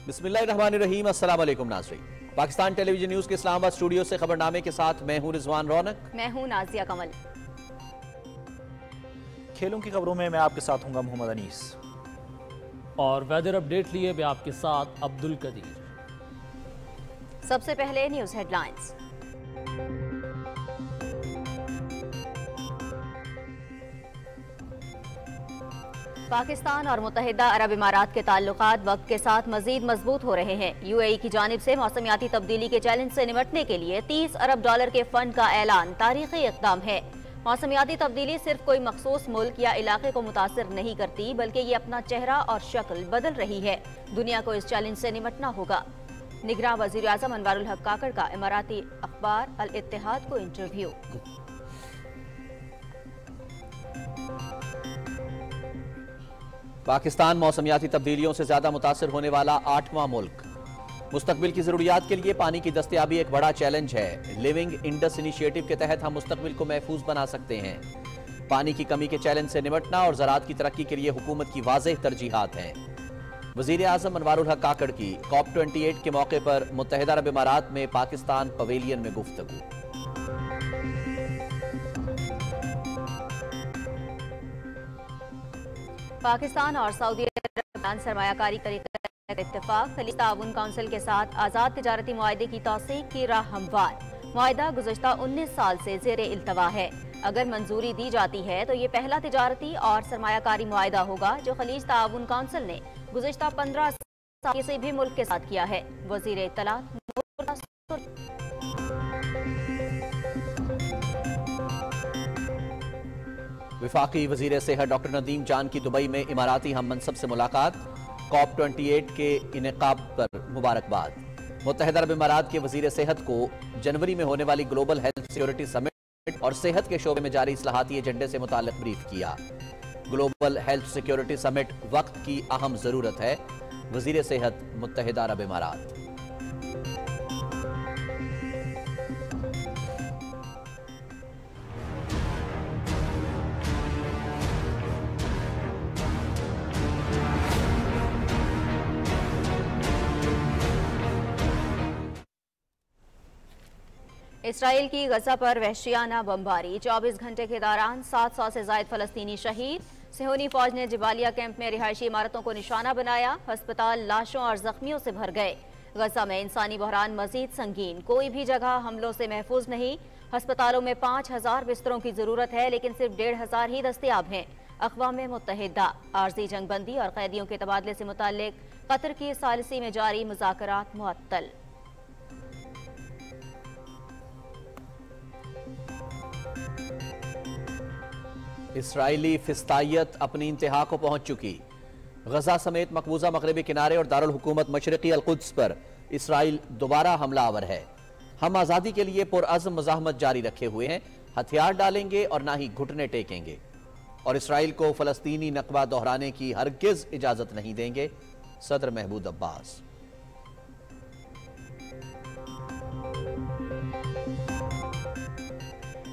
बिस्मिल्लाहिर्रहमानिर्रहीम। अस्सलाम वालेकुम नाज़रीन, पाकिस्तान टेलीविजन न्यूज़ के इस्लामाबाद स्टूडियो से खबरनामे के साथ मैं हूं रिजवान रौनक। मैं हूं नाजिया कमल। खेलों की खबरों में मैं आपके साथ हूंगा मोहम्मद अनीस, और वेदर अपडेट लिए मैं आपके साथ अब्दुल कदीर। सबसे पहले न्यूज़ हेडलाइंस। पाकिस्तान और मुत्तहिदा अरब इमारात के ताल्लुकात वक्त के साथ मजीद मजबूत हो रहे हैं। यूएई की जानिब से मौसमियाती तब्दीली के चैलेंज से निपटने के लिए 30 अरब डॉलर के फंड का ऐलान तारीखी इक़दाम है। मौसमियाती तब्दीली सिर्फ कोई मखसूस मुल्क या इलाके को मुतासिर नहीं करती, बल्कि ये अपना चेहरा और शक्ल बदल रही है। दुनिया को इस चैलेंज से निपटना होगा। निगरां वज़ीर आज़म अनवारुल हक काकड़ का इमाराती अखबार अल इत्तेहाद को इंटरव्यू। पाकिस्तान मौसमियाती तब्दीलियों से ज्यादा मुतासिर होने वाला 8वां मुल्क। मुस्तकबिल की जरूरियात के लिए पानी की दस्तयाबी एक बड़ा चैलेंज है। लिविंग इंडस इनिशिएटिव के तहत हम मुस्तकबिल को महफूज बना सकते हैं। पानी की कमी के चैलेंज से निपटना और ज़राअत की तरक्की के लिए हुकूमत की वाज़ेह तरजीहात हैं। वज़ीर आज़म अनवारुल हक काकड़ की COP28 के मौके पर मुत्तहिदा अरब इमारात में पाकिस्तान पवेलियन में गुफ्तगू। पाकिस्तान और सऊदी अरब सरमायाकारी तरीके इत्तेफाक। खलीज ताउन काउंसिल के साथ आज़ाद तिजारती मुआहदे की तौसीक की राह हमवार। मुआहदा गुज़श्ता 19 साल से ज़ेरे इल्तवा है। अगर मंजूरी दी जाती है तो ये पहला तिजारती और सरमायाकारी मुआहदा होगा जो खलीज ताउन काउंसिल ने गुज़श्ता 15 साल किसी भी मुल्क के साथ किया है। वज़ीर इत्तलात वफाकी वज़ीर सेहत डॉक्टर नदीम जान की दुबई में इमाराती हम मनसब से मुलाकात। COP28 के इनेकाब पर मुबारकबाद। मुत्तहिदा अरब इमारात के वज़ीर सेहत को जनवरी में होने वाली ग्लोबल हेल्थ सिक्योरिटी समिट और सेहत के शोबे में जारी इस्लाहाती एजेंडे से मुताल्लिक ब्रीफ किया। ग्लोबल हेल्थ सिक्योरिटी समिट वक्त की अहम ज़रूरत है। वज़ीर सेहत मुत्तहिदा अरब इमारात। इसराइल की गजा पर वहशियाना बमबारी। 24 घंटे के दौरान 700 से ज़ायद फलस्तीनी शहीद। सिहोनी फौज ने जबालिया कैंप में रिहायशी इमारतों को निशाना बनाया। अस्पताल लाशों और जख्मियों से भर गए। गजा में इंसानी बहरान मजीद संगीन। कोई भी जगह हमलों से महफूज नहीं। अस्पतालों में 5000 बिस्तरों की जरूरत है, लेकिन सिर्फ 1500 ही दस्तयाब हैं। अक़वाम मुत्तहिदा आर्जी जंगबंदी और कैदियों के तबादले से मुताल्लिक कतर की सालिसी में जारी मुज़ाकरात मुअत्तल। इसराइली फिस्तायत अपनी इंतहा को पहुंच चुकी। गजा समेत मकबूजा मगरबी किनारे और दारुल हुकूमत मशरकी अल-कुद्स पर इसराइल दोबारा हमलावर है। हम आज़ादी के लिए पुरअज़्म मज़ाहमत जारी रखे हुए हैं। हथियार डालेंगे और ना ही घुटने टेकेंगे, और इसराइल को फ़लस्तीनी नक़बा दोहराने की हरगिज़ इजाज़त नहीं देंगे। सदर महमूद अब्बास।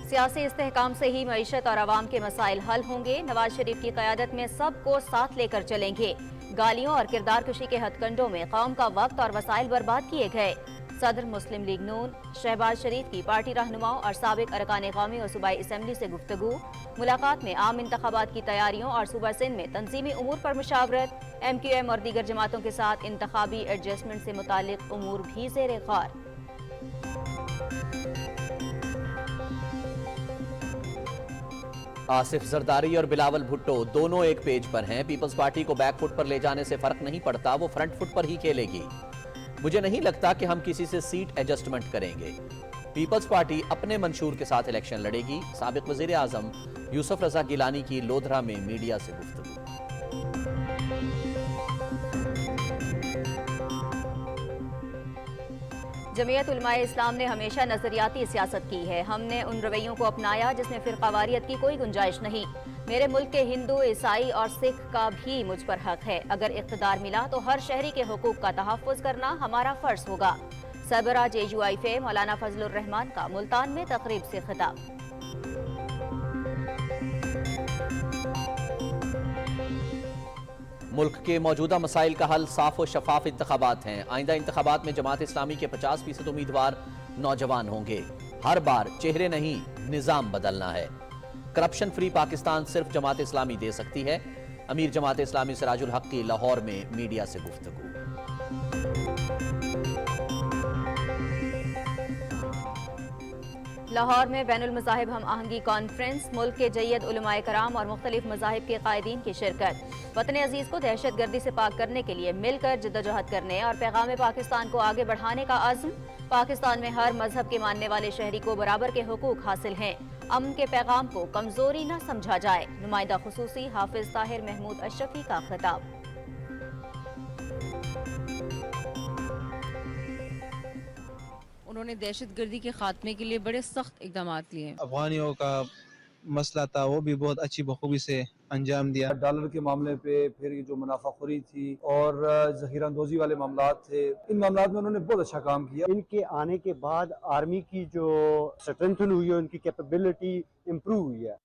सियासी इस्तेहकाम से ही मईशत और आवाम के मसाइल हल होंगे। नवाज शरीफ की क़यादत में सबको साथ लेकर चलेंगे। गालियों और किरदार कशी के हथकंडों में कौम का वक्त और वसाइल बर्बाद किए गए। सदर मुस्लिम लीग नून शहबाज शरीफ की पार्टी रहनुमाओं और साबिक अरकान कौमी और सूबाई असम्बली से गुफ्तगू। मुलाकात में आम इंतखाबात की तैयारियों और सूबा सिंध में तंजीमी उमूर पर मुशावरत। MQM और दीगर जमातों के साथ इंतखाबी एडजस्टमेंट से मुतालिक उमूर भी ज़ेरे गौर। आसिफ जरदारी और बिलावल भुट्टो दोनों एक पेज पर हैं। पीपल्स पार्टी को बैकफुट पर ले जाने से फर्क नहीं पड़ता, वो फ्रंट फुट पर ही खेलेगी। मुझे नहीं लगता कि हम किसी से सीट एडजस्टमेंट करेंगे। पीपल्स पार्टी अपने मंशूर के साथ इलेक्शन लड़ेगी। साबिक वज़ीर आज़म यूसुफ रज़ा गिलानी की लोधरा में मीडिया से गुफ्तगू। जमीयत उलमाए इस्लाम ने हमेशा नजरियाती सियासत की है। हमने उन रवैयों को अपनाया जिसमें फिरकावारियत की कोई गुंजाइश नहीं। मेरे मुल्क के हिंदू, ईसाई और सिख का भी मुझ पर हक है। अगर इख्तिदार मिला तो हर शहरी के हुकूक का तहफ़्फ़ुज़ करना हमारा फर्ज होगा। सरबराह JUIF मौलाना फजलुर रहमान का मुल्तान में तकरीब से खिताब। मुल्क के मौजूदा मसाइल का हल साफ और शफाफ इंतखाबात हैं। आइंदा इंतखाबात में जमात इस्लामी के 50% उम्मीदवार नौजवान होंगे। हर बार चेहरे नहीं, निजाम बदलना है। करप्शन फ्री पाकिस्तान सिर्फ जमात इस्लामी दे सकती है। अमीर जमात इस्लामी सिराजुल हक की लाहौर में मीडिया से गुफ्तगू। लाहौर में बैनुल मज़ाहिब हम आहंगी कॉन्फ्रेंस, मुल्क के जय्यद उलमाए कराम और मुख्तलिफ मज़ाहिब के कायदीन की शिरकत। वतन अजीज़ को दहशत गर्दी से पाक करने के लिए मिलकर जद्दोजहद करने और पैगाम पाकिस्तान को आगे बढ़ाने का अज़्म। पाकिस्तान में हर मजहब के मानने वाले शहरी को बराबर के हुकूक हासिल हैं। अमन के पैगाम को कमजोरी न समझा जाए। नुमाइंदा खुसूसी हाफिज ताहिर महमूद अशरफी का खिताब। उन्होंने दहशत गर्दी के खात्मे के लिए बड़े सख्त इकदाम लिए। अफगानियों का मसला था वो भी बहुत अच्छी बखूबी से अंजाम दिया। डॉलर के मामले पे फिर ये जो मुनाफाखोरी थी और जखीरा अंदोजी वाले मामलात थे, इन मामलात में उन्होंने बहुत अच्छा काम किया। इनके आने के बाद आर्मी की जो स्ट्रेंथन हुई है, उनकी कैपेबिलिटी इम्प्रूव हुई है।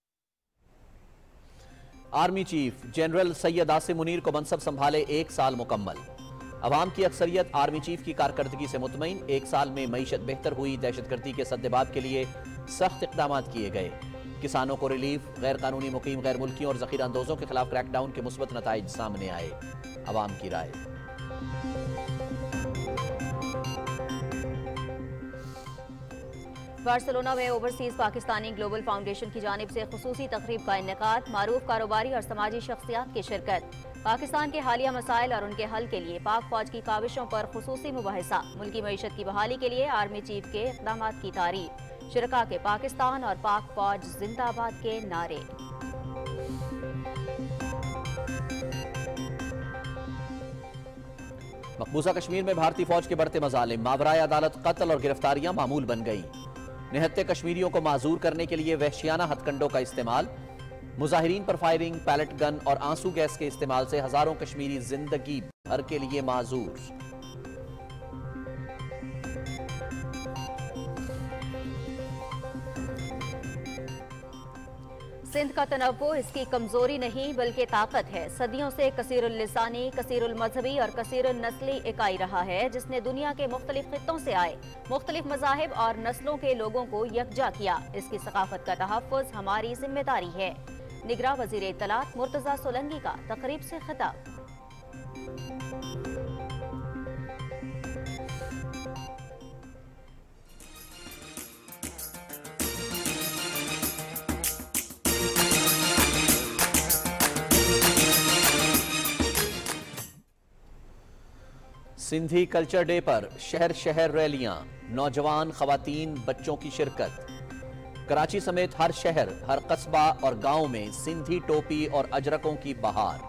Army chief general Syed Asim Munir को मनसब संभाले 1 साल मुकम्मल। अवाम की अक्सरियत आर्मी चीफ की कारकर्दगी से मुतमईन। 1 साल में मईशत बेहतर हुई। दहशतगर्दी के सद्देबाब के लिए सख्त इक़दाम किए गए। किसानों को रिलीफ, गैर कानूनी मुकीम गैर मुल्कियों और ज़ख़ीरा अंदोज़ों के खिलाफ क्रैकडाउन के मुस्बत नताइज सामने आए। अवाम की राय। बार्सिलोना में ओवरसीज पाकिस्तानी ग्लोबल फाउंडेशन की जानिब से खुसूसी तकरीब का इनेकाद। मारूफ कारोबारी और समाजी शख्सियात की शिरकत। पाकिस्तान के हालिया मसाइल और उनके हल के लिए पाक फौज की काविशों पर खुसूसी मुबाहिसा। मुल्की मईशत की बहाली के लिए आर्मी चीफ के इक़दामात की तारीफ। शिरका के पाकिस्तान और पाक फौज जिंदाबाद के नारे। मकबूजा कश्मीर में भारतीय फौज के बढ़ते मजालिम। मावराए अदालत कत्ल और गिरफ्तारियां मामूल बन गई। निहत्ते कश्मीरियों को माजूर करने के लिए वहशियाना हथकंडों का इस्तेमाल। मुजाहिरीन पर फायरिंग, पैलेट गन और आंसू गैस के इस्तेमाल से हजारों कश्मीरी जिंदगी भर के लिए माजूर। सिंध का तनव्वु इसकी कमजोरी नहीं बल्कि ताकत है। सदियों से कसीरुल लिसानी, कसीरुल मजहबी और कसीरुल नस्ली इकाई रहा है, जिसने दुनिया के मुख्तलिफ खित्तों से आए मुख्तलिफ मज़ाहिब और नस्लों के लोगों को यकजा किया। इसकी सकाफत का तहफ़्फ़ुज़ हमारी जिम्मेदारी है। निगरां वज़ीर इत्तलात मुर्तज़ा सोलंकी का तकरीब से खिताब। सिंधी कल्चर डे पर शहर शहर रैलियां। नौजवान, खवातीन, बच्चों की शिरकत। कराची समेत हर शहर, हर कस्बा और गांव में सिंधी टोपी और अजरकों की बहार।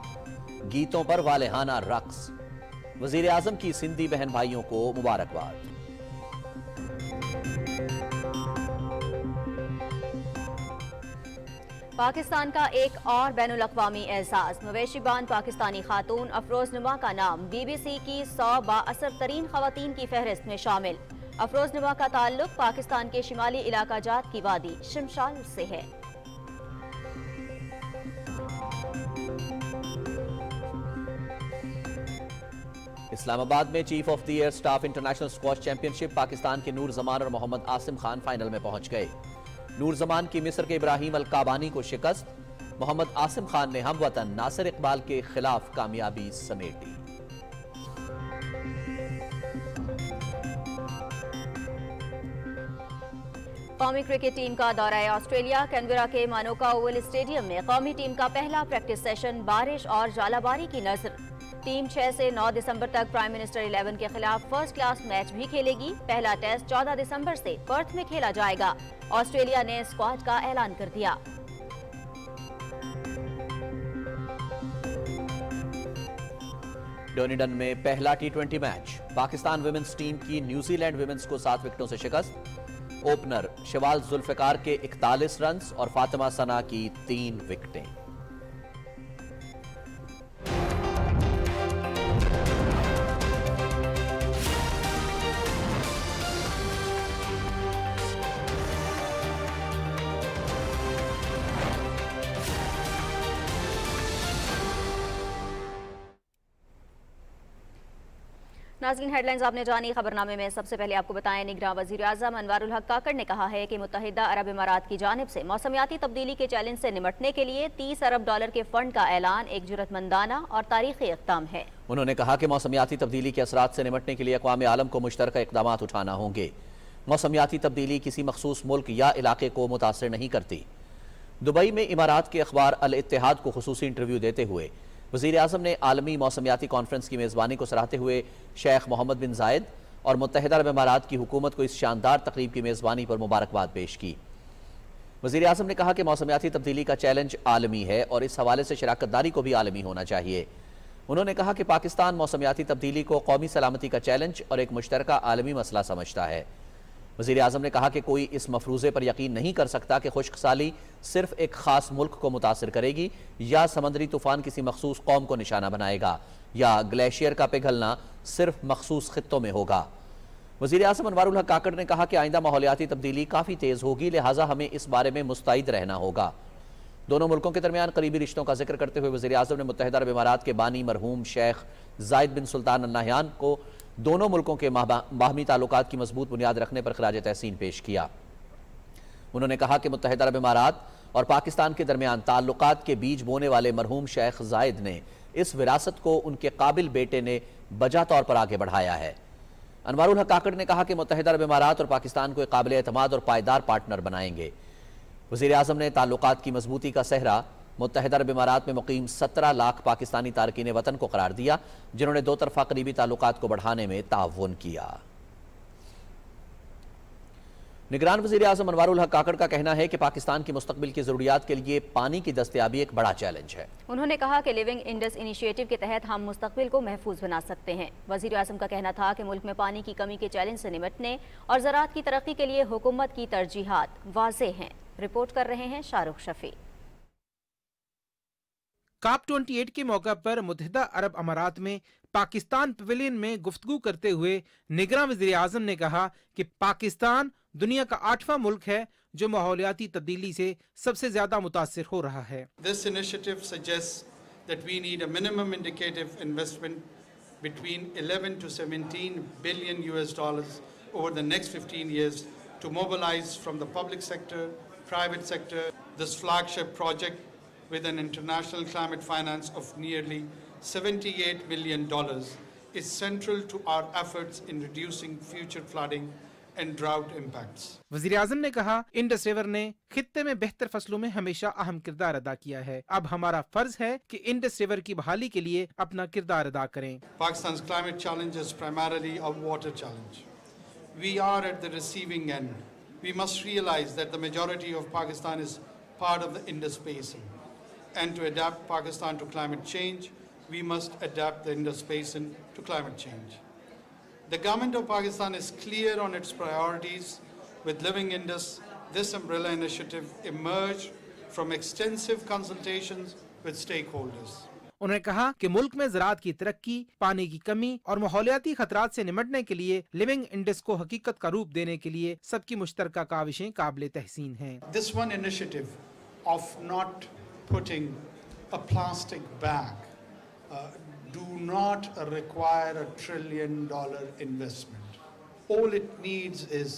गीतों पर वालेहाना रक्स। वजीर आजम की सिंधी बहन भाइयों को मुबारकबाद। पाकिस्तान का एक और बैनुल अक़वामी एजाज। मवेशीबान पाकिस्तानी खातून अफरोज नुमा का नाम BBC की 100 बाअसर तरीन खवातीन की फहरिस्त में शामिल। अफरोज नुमा का ताल्लुक पाकिस्तान के शिमाली इलाका जात की वादी शिमशाल से है। इस्लामाबाद में chief of the year staff international squash championship Pakistan के नूर जमान और मोहम्मद आसिम खान फाइनल में पहुंच गए। नूर जमान की मिस्र के इब्राहिम अल काबानी को शिकस्त। मोहम्मद आसिम खान ने हमवतन नासिर इकबाल के खिलाफ कामयाबी समेटी। कौमी क्रिकेट टीम का दौरा ऑस्ट्रेलिया। कैनबरा के मानोका ओवल स्टेडियम में कौमी टीम का पहला प्रैक्टिस सेशन बारिश और जालाबारी की नजर। टीम 6 से 9 दिसंबर तक प्राइम मिनिस्टर 11 के खिलाफ फर्स्ट क्लास मैच भी खेलेगी। पहला टेस्ट 14 दिसंबर से पर्थ में खेला जाएगा। ऑस्ट्रेलिया ने स्क्वाड का ऐलान कर दिया। डोनिडन में पहला T20 match. Pakistan women's team की न्यूजीलैंड विमेंस को 7 विकेटों से शिकस्त। ओपनर शवाल जुल्फिकार के 41 रन और फातिमा सना की 3 विकेटें। नाज़रीन, हेडलाइंस आपने जानी। खबरनामे में सबसे पहले आपको बताएं, निगरान वज़ीर आज़म अनवारुल हक काकड़ ने कहा है कि मुत्तहिदा अरब इमारात की जानिब से मौसमियाती तब्दीली के चैलेंज से निमटने के लिए $30 अरब के फंड का ऐलान एक जुर्रतमंदाना और तारीखी इक़दाम है। उन्होंने कहा कि मौसमियाती तब्दीली के असरात से निमटने के लिए अक़वाम आलम को मुश्तरका इक़दामात उठाना होंगे। मौसमियाती तब्दीली किसी मखसूस मुल्क या इलाके को मुतासिर नहीं करती। दुबई में इमारात के अखबार अल इत्तेहाद को खुसूसी इंटरव्यू देते हुए वज़ीर आज़म ने आलमी मौसमियाती कॉन्फ्रेंस की मेज़बानी को सराहते हुए शेख मोहम्मद बिन जायद और मुत्तहिदा अरब इमारात की हुकूमत को इस शानदार तकरीब की मेज़बानी पर मुबारकबाद पेश की। वज़ीर आज़म ने कहा कि मौसमियाती तब्दीली का चैलेंज आलमी है और इस हवाले से शराकतदारी को भी आलमी होना चाहिए। उन्होंने कहा कि पाकिस्तान मौसमियाती तब्दीली को कौमी सलामती का चैलेंज और एक मुश्तरका आलमी मसला समझता है। वज़ीर आज़म ने कहा कि कोई इस मफरूज़े पर यकीन नहीं कर सकता कि खुश्क साली सिर्फ एक ख़ास मुल्क को मुतासिर करेगी या समंदरी तूफ़ान किसी मखसूस कौम को निशाना बनाएगा या ग्लेशियर का पिघलना सिर्फ मखसूस खित्तों में होगा। वज़ीर आज़म अनवारुल हक काकड़ ने कहा कि आइंदा माहौलियाती तब्दीली काफ़ी तेज़ होगी, लिहाजा हमें इस बारे में मुस्तैद रहना होगा। दोनों मुल्कों के दरमियान करीबी रिश्तों का जिक्र करते हुए वज़ीर आज़म ने मुत्तहिदा अरब इमारात के बानी मरहूम शेख ज़ायद बिन सुल्तान अल नहयान को दोनों मुल्कों के बाहमी ताल्लुकात की मजबूत बुनियाद रखने पर खिराज तहसीन पेश किया। उन्होंने कहा कि मुत्तहिदा अरब इमारात और पाकिस्तान के दरमियान ताल्लुकात के बीज बोने वाले मरहूम शेख ज़ायद ने इस विरासत को उनके काबिल बेटे ने बजा तौर पर आगे बढ़ाया है। अनवारुल हक काकड़ ने कहा कि मुत्तहिदा अरब इमारात और पाकिस्तान को एक काबिल एतमाद और पायदार पार्टनर बनाएंगे। वज़ीर आज़म ने ताल्लुकात की मजबूती का सहरा मुत्तहिदा अरब इमारात में मुकीम 17 लाख पाकिस्तानी तारकीन वतन को करार दिया, जिन्होंने दो तरफा करीबी ताल्लुकात को बढ़ाने में ताउन किया। निगरान वज़ीर आज़म अनवारुल हक काकड़ का कहना है कि पाकिस्तान की मुस्तकबिल की ज़रूरियात के लिए पानी की दस्तयाबी एक बड़ा चैलेंज है। उन्होंने कहा कि लिविंग इंडस इनिशिएटिव के तहत हम मुस्तकबिल को महफूज बना सकते हैं। वज़ीर आज़म का कहना था कि मुल्क में पानी की कमी के चैलेंज से निमटने और ज़राअत की तरक्की के लिए हुकूमत की तरजीहात वाज़ेह हैं। रिपोर्ट कर रहे हैं शाहरुख शफी। COP28 के मौका पर मुत्तहिदा अरब अमारात में पाकिस्तान पवेलियन में गुफ्तगू करते हुए निगरान वज़ीर आज़म ने कहा कि पाकिस्तान दुनिया का 8वां मुल्क है जो माहौलियाती तब्दीली से सबसे ज्यादा मुतासिर हो रहा है। This initiative suggests that we need a minimum indicative investment between 11 to 17 billion US dollars over the next 15 years to mobilize from the public sector, private sector. This flagship project with an international climate finance of nearly $78 million is central to our efforts in reducing future flooding and drought impacts. वज़ीर आज़म ने कहा, Indus river ने खित्ते में बेहतर फसलों में हमेशा अहम किरदार अदा किया है। अब हमारा फर्ज है कि इंडस रिवर की बहाली के लिए अपना किरदार अदा करें। Pakistan's climate challenge is primarily a water challenge. We are at the receiving end. We must realize that the majority of Pakistan is part of the Indus Basin. And to adapt Pakistan to climate change, we must adapt the Indus Basin to climate change. The government of Pakistan is clear on its priorities. With Living Indus, this umbrella initiative emerged from extensive consultations with stakeholders. उन्होंने कहा कि मुल्क में ज़राअत की तरक्की, पानी की कमी और माहौलियाती खतरात से निमटने के लिए लिविंग इंडस को हकीकत का रूप देने के लिए सबकी मुश्तरका काविशें काबिल तहसीन हैं। This one initiative of not putting a plastic bag do not require $1 trillion investment. All it needs is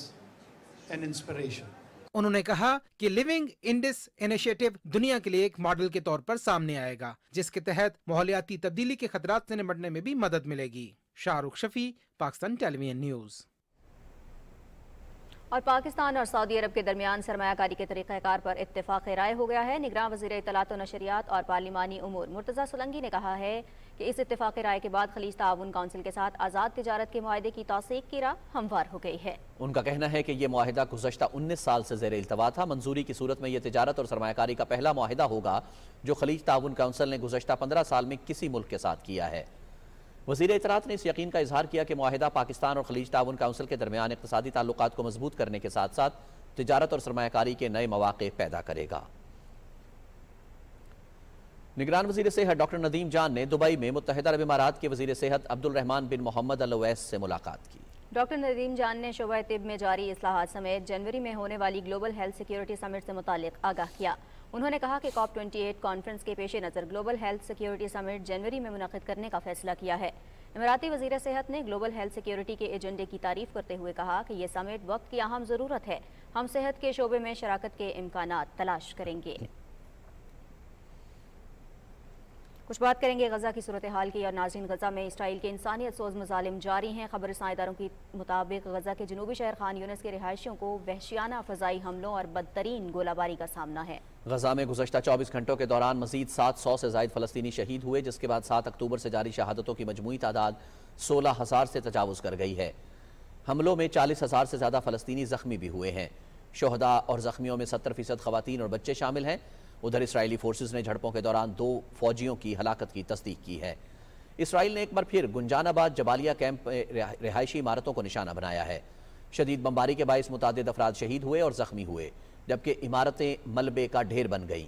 an inspiration. उन्होंने कहा कि लिविंग इंडस इनिशिएटिव दुनिया के लिए एक मॉडल के तौर पर सामने आएगा, जिसके तहत माहौलियाती तब्दीली के खतरात से निपटने में भी मदद मिलेगी। Shahrukh Shafi, Pakistan television news. और पाकिस्तान और सऊदी अरब के दरमियान सरमायाकारी के तरीक़ाकार पर इत्तेफाक राय हो गया है। निगरान वज़ीर इत्तलात व नशरियात और पार्लिमानी उमूर मुर्तज़ा सोलंकी ने कहा है कि इस इत्तेफाक राय के बाद खलीज ताउन काउंसिल के साथ आज़ाद तिजारत के मुआहदे की तौसीक़ की राह हमवार हो गई है। उनका कहना है कि ये मुआहदा गुज़श्ता 19 साल से ज़ेर इल्तवा था। मंजूरी की सूरत में यह तिजारत और सरमायाकारी का पहला मुआहदा होगा जो खलीज ताउन काउंसिल ने गुज़श्ता 15 साल में किसी मुल्क के साथ किया है। वज़ीर इत्तलात ने इस यकीन का इजहार किया कि मुआहदा पाकिस्तान और खलीज ताउन काउंसिल के दरमियान इक़्तिसादी ताल्लुकात को मजबूत करने के साथ साथ तिजारत और सरमायाकारी के नए मौक़े पैदा करेगा। निगरान वज़ीर सेहत डॉक्टर नदीम जान ने दुबई में मुत्तहिदा अरब इमारात के वज़ीर सेहत अब्दुल रहमान बिन मोहम्मद अल उवैस से मुलाकात की। डॉक्टर नदीम जान ने शोबा तिब में जारी इस्लाहात समेत जनवरी में होने वाली ग्लोबल हेल्थ सिक्योरिटी समिट से मुतालिक आगाह किया। انہوں نے کہا کہ COP28 کانفرنس کے پیش نظر گلوبل ہیلتھ سیکیورٹی سمٹ جنوری میں منعقد کرنے کا فیصلہ کیا ہے۔ اماراتی وزیر صحت نے گلوبل ہیلتھ سیکیورٹی کے ایجنڈے کی تعریف کرتے ہوئے کہا کہ یہ سمٹ وقت کی اہم ضرورت ہے، ہم صحت کے شعبے میں شراکت کے امکانات تلاش کریں گے۔ کچھ بات کریں گے غزہ کی صورتحال کی اور ناظرین، غزہ میں اسرائیل کے انسانیت سوز مظالم جاری ہیں۔ خبر رساں اداروں کی مطابق غزہ کے جنوبی شہر خان یونس کے رہائشیوں کو وحشیانہ فضائی حملوں اور بدترین گولہ باری کا سامنا ہے۔ غزہ میں گزشتہ 24 گھنٹوں کے دوران مزید 700 سے زائد فلسطینی شہید ہوئے، جس کے بعد 7 اکتوبر سے جاری شہادتوں کی مجموعی تعداد 16,000 سے تجاوز کر گئی ہے۔ حملوں میں 40,000 سے زیادہ فلسطینی زخمی بھی ہوئے ہیں۔ شہداء اور زخمیوں میں 70% خواتین اور بچے شامل ہیں۔ ادھر اسرائیلی فورسز نے جھڑپوں کے دوران 2 فوجیوں کی ہلاکت کی تصدیق کی ہے۔ اسرائیل نے ایک بار پھر گنجان آباد جبالیہ کیمپ میں رہائشی عمارتوں کو نشانہ بنایا ہے۔ شدید بمباری کے باعث متعدد افراد شہید ہوئے اور زخمی ہوئے، جبکہ عمارتیں ملبے کا ڈھیر بن گئیں۔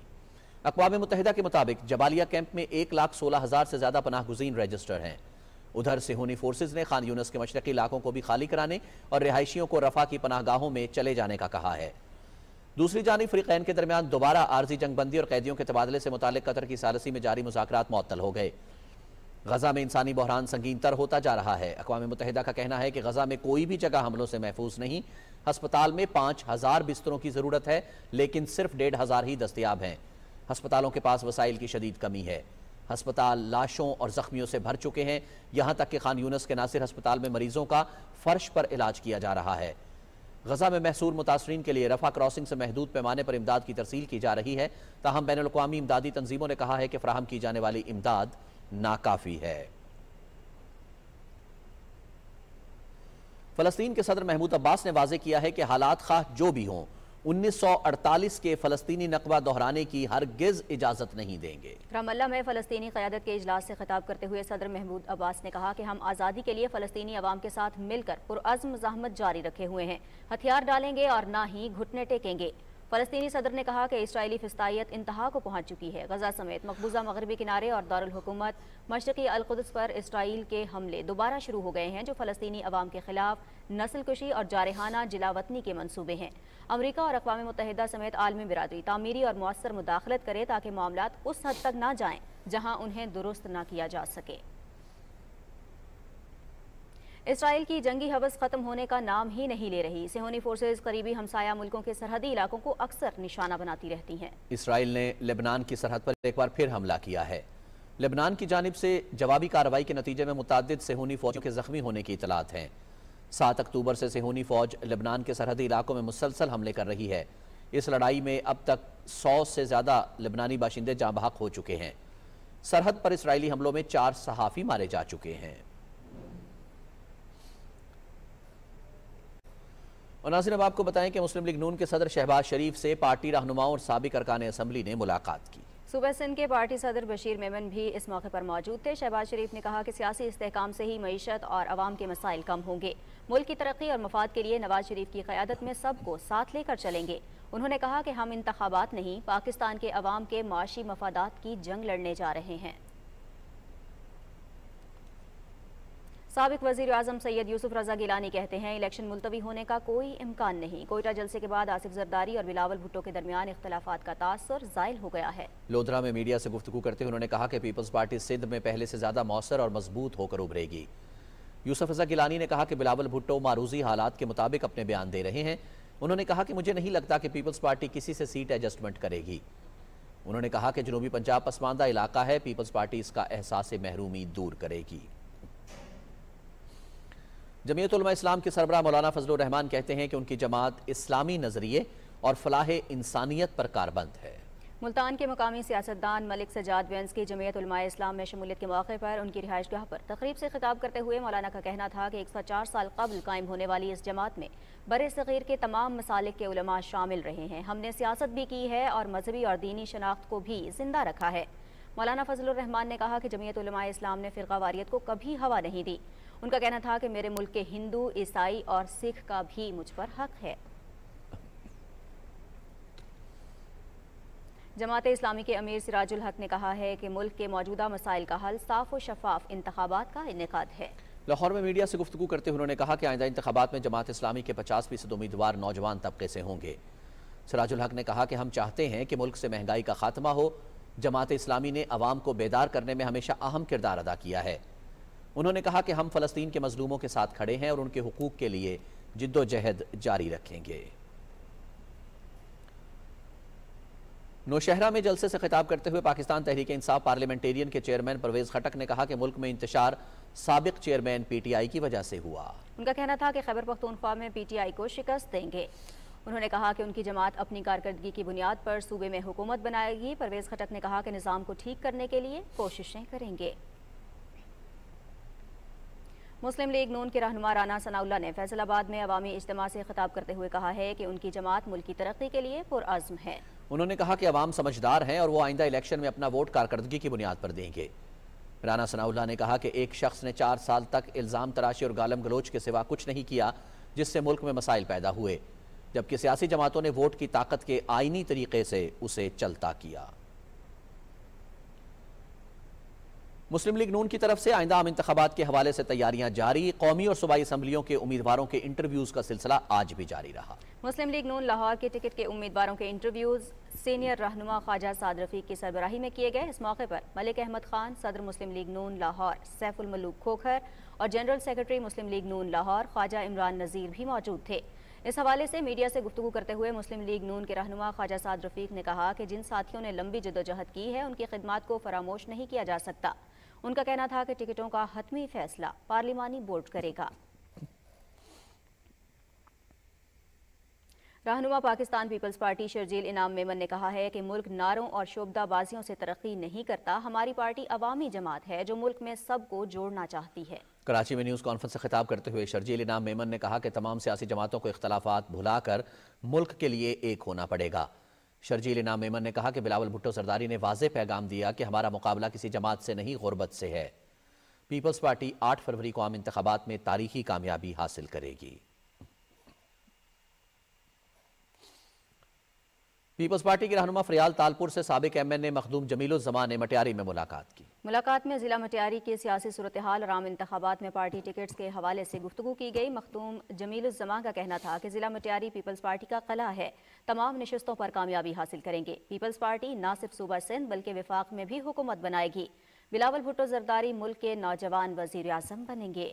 اقوام متحدہ کے مطابق جبالیہ کیمپ میں 1,16,000 سے زیادہ پناہ گزین رجسٹر ہیں۔ ادھر صہیونی فورسز نے خان یونس کے مشرقی علاقوں کو بھی خالی کرانے اور رہائشیوں کو رفح کی پناہ گاہوں میں چلے جانے کا کہا ہے۔ دوسری جانب فریقین کے درمیان دوبارہ عارضی جنگ بندی اور قیدیوں کے تبادلے سے متعلق قطر کی ثالثی میں جاری مذاکرات معطل ہو گئے۔ غزہ میں انسانی بحران سنگین تر ہوتا جا رہا ہے۔ اقوام متحدہ کا کہنا ہے کہ غزہ میں کوئی بھی جگہ حملوں سے محفوظ نہیں۔ ہسپتال میں 5,000 بستروں کی ضرورت ہے، لیکن صرف 1,500 ہی دستیاب ہیں۔ ہسپتالوں کے پاس وسائل کی شدید کمی ہے۔ ہسپتال لاشوں اور زخمیوں سے بھر چکے ہیں، یہاں تک کہ خان یونس کے ناصر ہسپتال میں مریضوں کا فرش پر علاج کیا جا رہا ہے۔ غزہ میں محصور متاثرین کے لیے رفح کراسنگ سے محدود پیمانے پر امداد کی ترسیل کی جا رہی ہے، تاہم بین الاقوامی امدادی تنظیموں نے کہا ہے کہ فراہم کی جانے والی امداد ناکافی ہے۔ فلسطین کے صدر محمود عباس نے واضح کیا ہے کہ حالات خواہ جو بھی ہوں 1948 کے فلسطینی نقبہ دہرانے کی ہرگز اجازت نہیں دیں گے۔ رام اللہ میں فلسطینی قیادت کے اجلاس سے خطاب کرتے ہوئے صدر محمود عباس نے کہا کہ ہم آزادی کے لیے فلسطینی عوام کے ساتھ مل کر پرعزم مزاحمت جاری رکھے ہوئے ہیں، ہتھیار ڈالیں گے اور نہ ہی گھٹنے ٹیکیں گے۔ فلسطینی صدر نے کہا کہ اسرائیلی فسطائیت انتہا کو پہنچ چکی ہے۔ غزہ سمیت مقبوضہ مغربی کنارے اور دارالحکومت مشرقی القدس پر اسرائیل کے حملے دوبارہ شروع ہو گئے ہیں، جو فلسطینی عوام کے خلاف نسل کشی اور جارحانہ جلا وطنی کے منصوبے ہیں۔ امریکہ اور اقوام متحدہ سمیت عالمی برادری تعمیری اور مؤثر مداخلت کرے تاکہ معاملات اس حد تک نہ جائیں جہاں انہیں درست نہ کیا جا سکے۔ اسرائیل کی جنگی حوث ختم ہونے کا نام ہی نہیں لے رہی۔ صہیونی فورسز قریبی ہمسایہ ملکوں کے سرحدی علاقوں کو اکثر نشانہ بناتی رہتی ہیں۔ اسرائیل نے لبنان کی سرحد پر ایک بار پھر حملہ کیا ہے۔ لبنان کی جانب سے جوابی کارروائی کے نتیجے میں متعدد صہیونی فوجوں کے زخمی ہونے کی اطلاعات ہیں۔ 7 اکتوبر سے صہیونی فوج لبنان کے سرحدی علاقوں میں مسلسل حملے کر رہی ہے۔ اس لڑائی میں اب تک 100 سے زیادہ لبنانی باشندے جاں بحق ہو چکے ہیں۔ سرحد پر اسرائیلی حملوں میں 4 صحافی مارے جا چکے ہیں۔ اور ناظرین، اب آپ کو بتائیں کہ مسلم لیگ نون کے صدر شہباز شریف سے پارٹی رہنماؤں اور سابق ارکان اسمبلی نے ملاقات کی۔ صوبہ سندھ کے پارٹی صدر بشیر میمن بھی اس موقع پر موجود تھے۔ شہباز شریف نے کہا کہ سیاسی استحکام سے ہی معیشت اور عوام کے مسائل کم ہوں گے۔ ملک کی ترقی اور مفاد کے لیے نواز شریف کی قیادت میں سب کو ساتھ لے کر چلیں گے۔ انہوں نے کہا کہ ہم انتخابات نہیں، پاکستان کے عوام کے معاشی مفادات کی جنگ لڑنے جا رہے ہیں۔ سابق وزیر اعظم سید یوسف رضا گیلانی کہتے ہیں الیکشن ملتوی ہونے کا کوئی امکان نہیں۔ کوئٹہ جلسے کے بعد آصف زرداری اور بلاول بھٹو کے درمیان اختلافات کا تاثر زائل ہو گیا ہے۔ لودھرا میں میڈیا سے گفتگو کرتے ہوئے انہوں نے کہا کہ پیپلز پارٹی سندھ میں پہلے سے زیادہ مؤثر اور مضبوط ہو کر ابھرے گی۔ یوسف رضا گیلانی نے کہا کہ بلاول بھٹو معروضی حالات کے مطابق اپنے بیان دے رہے ہیں۔ انہوں نے کہا کہ مجھے نہیں لگتا کہ پیپلز پارٹی کسی سے سیٹ ایڈجسٹمنٹ کرے گی۔ انہوں نے کہا کہ جنوبی پنجاب پسماندہ علاقہ ہے، پیپلز پارٹی اس کا احساس محرومی دور کرے گی۔ جمعیت علماء اسلام کے سربراہ مولانا فضل الرحمان کہتے ہیں کہ ان کی جماعت اسلامی نظریے اور فلاح انسانیت پر کاربند ہے۔ ملتان کے مقامی سیاستدان ملک سجاد وینس کی جمعیت علماء اسلام میں شمولیت کے موقع پر ان کی رہائش گاہ پر تقریب سے خطاب کرتے ہوئے مولانا کا کہنا تھا کہ 104 سال قبل قائم ہونے والی اس جماعت میں بر صغیر کے تمام مسالک کے علماء شامل رہے ہیں۔ ہم نے سیاست بھی کی ہے اور مذہبی اور دینی شناخت کو بھی زندہ رکھا ہے۔ مولانا فضل الرحمان نے کہا کہ جمعیت علماء اسلام نے فرقہ واریت کو کبھی ہوا نہیں دی۔ ان کا کہنا تھا کہ میرے ملک کے ہندو، عیسائی اور سکھ کا بھی مجھ پر حق ہے۔ جماعت اسلامی کے امیر سراج الحق نے کہا ہے کہ ملک کے موجودہ مسائل کا حل صاف و شفاف انتخابات کا انعقاد ہے۔ لاہور میں میڈیا سے گفتگو کرتے ہوئے انہوں نے کہا کہ آئندہ انتخابات میں جماعت اسلامی کے 50% امیدوار نوجوان طبقے سے ہوں گے۔ سراج الحق نے کہا کہ ہم چاہتے ہیں کہ ملک سے مہنگائی کا خاتمہ ہو. جماعت اسلامی نے عوام کو بیدار کرنے میں ہمیشہ اہم کردار ادا کیا ہے. انہوں نے کہا کہ ہم فلسطین کے مظلوموں کے ساتھ کھڑے ہیں اور ان کے حقوق کے لیے جد و جہد جاری رکھیں گے. نوشہرہ میں جلسے سے خطاب کرتے ہوئے پاکستان تحریک انصاف پارلیمنٹیرین کے چیئرمین پرویز خٹک نے کہا کہ ملک میں انتشار سابق چیئرمین پی ٹی آئی کی وجہ سے ہوا. ان کا کہنا تھا کہ خیبر پختونخوا میں پی ٹی آئی کو شکست دیں گے. انہوں نے کہا کہ ان کی جماعت اپنی کارکردگی کی بنیاد پر صوبے میں حکومت بنائے گی. پرویز خٹک نے کہا کہ نظام کو ٹھیک کرنے کے لیے کوششیں کریں گے. مسلم لیگ نون کے رہنما رانا ثناء اللہ نے فیصل آباد میں عوامی اجتماع سے خطاب کرتے ہوئے کہا ہے کہ ان کی جماعت ملک کی ترقی کے لیے پرعزم ہے. انہوں نے کہا کہ عوام سمجھدار ہیں اور وہ آئندہ الیکشن میں اپنا ووٹ کارکردگی کی بنیاد پر دیں گے. رانا ثناء اللہ نے کہا کہ ایک شخص نے 4 سال تک الزام تراشی اور گالم گلوچ کے سوا کچھ نہیں کیا جس سے ملک میں مسائل پیدا ہوئے، جبکہ سیاسی جماعتوں نے ووٹ کی طاقت کے آئینی طریقے سے اسے چلتا کیا. مسلم لیگ نون کی طرف سے آئندہ عام انتخابات کے حوالے سے تیاریاں جاری. قومی اور صوبائی اسمبلیوں کے امیدواروں کے انٹرویوز کا سلسلہ آج بھی جاری رہا. مسلم لیگ نون لاہور کے ٹکٹ کے امیدواروں کے انٹرویوز سینئر رہنما خواجہ سعد رفیق کی سربراہی میں کیے گئے. اس موقع پر ملک احمد خان صدر مسلم لیگ نون لاہور، سیف الملوک کھوکھر اور جنرل سیکرٹری مسلم لیگ نون لاہور خواجہ عمران نذیر بھی موجود تھے. اس حوالے سے میڈیا سے گفتگو کرتے ہوئے مسلم لیگ نون کے رہنما خواجہ سعد رفیق نے کہا کہ جن ساتھیوں نے لمبی جدوجہد کی ہے ان کی خدمات کو فراموش نہیں کیا جا سکتا. ان کا کہنا تھا کہ ٹکٹوں کا حتمی فیصلہ پارلیمانی بورڈ کرے گا. رہنما پاکستان پیپلز پارٹی شرجیل انعام میمن نے کہا ہے کہ ملک نعروں اور شعبدہ بازیوں سے ترقی نہیں کرتا. ہماری پارٹی عوامی جماعت ہے جو ملک میں سب کو جوڑنا چاہتی ہے. کراچی میں نیوز کانفرنس سے خطاب کرتے ہوئے شرجیل انعام میمن نے کہا کہ تمام سیاسی جماعتوں کو اختلافات بھلا کر ملک کے لیے ایک ہونا پڑے گا. شرجیل انعام میمن نے کہا کہ بلاول بھٹو زرداری نے واضح پیغام دیا کہ ہمارا مقابلہ کسی جماعت سے نہیں غربت سے ہے. پیپلز پارٹی 8 فروری کو عام انتخابات میں تاریخی کامیابی حاصل کرے گی. پیپلز پارٹی کے رہنما فریال تالپور سے سابق ایم این اے مخدوم جمیل الزمان نے مٹیاری میں ملاقات کی. ملاقات میں ضلع مٹیاری کی سیاسی صورتحال اور عام انتخابات میں پارٹی ٹکٹس کے حوالے سے گفتگو کی گئی. مخدوم جمیل الزمان کا کہنا تھا کہ ضلع مٹیاری پیپلز پارٹی کا قلعہ ہے، تمام نشستوں پر کامیابی حاصل کریں گے. پیپلز پارٹی نہ صرف صوبہ سندھ بلکہ وفاق میں بھی حکومت بنائے گی. بلاول بھٹو زرداری ملک کے نوجوان وزیر اعظم بنیں گے.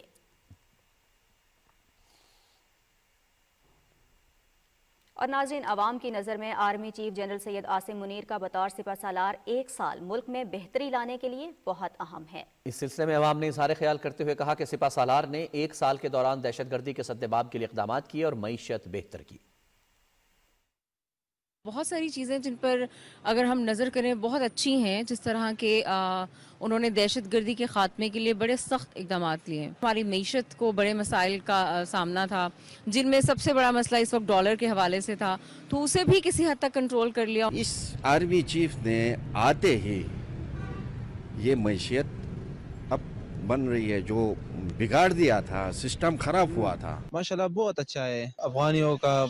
اور ناظرین، عوام کی نظر میں army chief general Syed Asim Munir کا بطور سپہ سالار 1 سال ملک میں بہتری لانے کے لیے بہت اہم ہے. اس سلسلے میں عوام نے اظہار خیال کرتے ہوئے کہا کہ سپہ سالار نے 1 سال کے دوران دہشت گردی کے سدباب کے لیے اقدامات کیے اور معیشت بہتر کی. بہت ساری چیزیں جن پر اگر ہم نظر کریں بہت اچھی ہیں، جس طرح کہ انہوں نے دہشت گردی کے خاتمے کے لیے بڑے سخت اقدامات لیے ہیں. ہماری معیشت کو بڑے مسائل کا سامنا تھا، جن میں سب سے بڑا مسئلہ اس وقت ڈالر کے حوالے سے تھا، تو اسے بھی کسی حد تک کنٹرول کر لیا. اس آرمی چیف نے آتے ہی یہ معیشت اب بن رہی ہے، جو بگاڑ دیا تھا، سسٹم خراب ہوا تھا. ماشاءاللہ بہت اچھا ہے. افغانیوں کا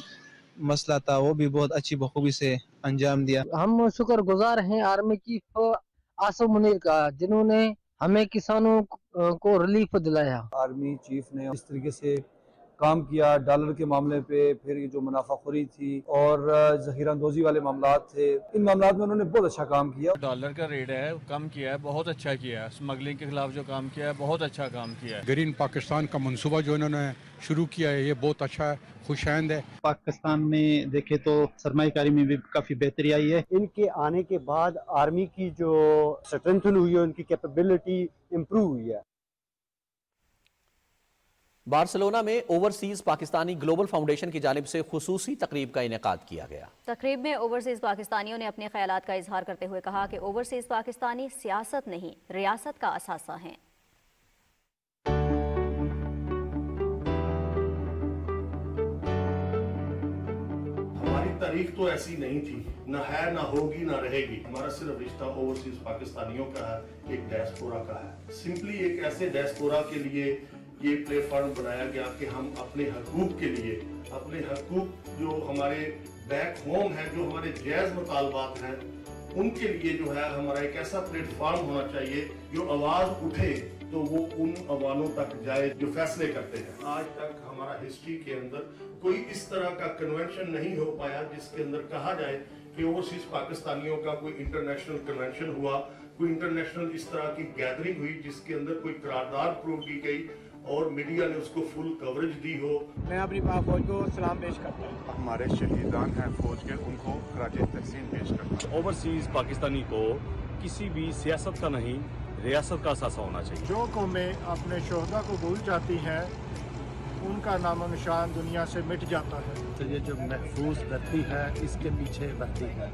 مسئلہ تھا وہ بھی بہت اچھی بخوبی سے انجام دیا. ہم شکر گزار ہیں آرمی چیف عاصم منیر کا، جنہوں نے ہمیں کسانوں کو ریلیف دلایا. آرمی چیف نے اس طریقے سے کام کیا ڈالر کے معاملے پہ، پھر یہ جو منافع خوری تھی اور ذخیرہ اندوزی والے معاملات تھے، ان معاملات میں انہوں نے بہت اچھا کام کیا. ڈالر کا ریٹ ہے کم کیا ہے، بہت اچھا کیا ہے. اسمگلنگ کے خلاف جو کام کیا ہے بہت اچھا کام کیا ہے. گرین پاکستان کا منصوبہ جو انہوں نے شروع کیا ہے یہ بہت اچھا ہے، خوش آئند ہے. پاکستان میں دیکھے تو سرمایہ کاری میں بھی کافی بہتری آئی ہے. ان کے آنے کے بعد آرمی کی جو اسٹرینتھن ہوئی ہے، ان کی کیپیبلٹی امپروو ہوئی ہے. بارسلونا میں اوورسیز پاکستانی گلوبل فاؤنڈیشن کی جانب سے خصوصی تقریب کا انعقاد کیا گیا. تقریب میں اوورسیز پاکستانیوں نے اپنے خیالات کا اظہار کرتے ہوئے کہا کہ اوورسیز پاکستانی سیاست نہیں، ریاست کا اثاثہ ہیں. ہماری تاریخ تو ایسی نہیں تھی، نہ ہے، نہ ہوگی، نہ رہے گی. ہمارا صرف رشتہ اوورسیز پاکستانیوں کا ہے، ایک ڈائسپورا کا ہے. سمپلی ایک ایسے ڈائسپورا کے لیے یہ پلیٹ فارم بنایا گیا کہ ہم اپنے حقوق کے لیے، اپنے حقوق جو ہمارے بیک ہوم ہیں، جو ہمارے جائز مطالبات ہیں، ان کے لیے جو ہے ہمارا ایک ایسا پلیٹ فارم ہونا چاہیے जो आवाज उठे तो वो उन अवानों तक जाए जो फैसले करते हैं। आज तक हमारा हिस्ट्री के अंदर कोई इस तरह का कन्वेंशन नहीं हो पाया जिसके अंदर कहा जाए कि ओवरसीज पाकिस्तानियों का कोई इंटरनेशनल कन्वेंशन हुआ, कोई इंटरनेशनल इस तरह की गैदरिंग हुई जिसके अंदर कोई करारदाद प्रूव की गई और मीडिया ने उसको फुल कवरेज दी हो। मैं अपनी पाक फौज को सलाम पेश करता हूँ। हमारे शहीदान हैं फौज के, उनको खराजे तहसीन पेश करता हूँ। ओवरसीज पाकिस्तानी को किसी भी सियासत का नहीं, रियासत का असासा होना चाहिए। जो कौमें अपने शोहदा को भूल जाती हैं उनका नामो निशान दुनिया से मिट जाता है। तो ये जो महफूज धरती है इसके पीछे बहती है।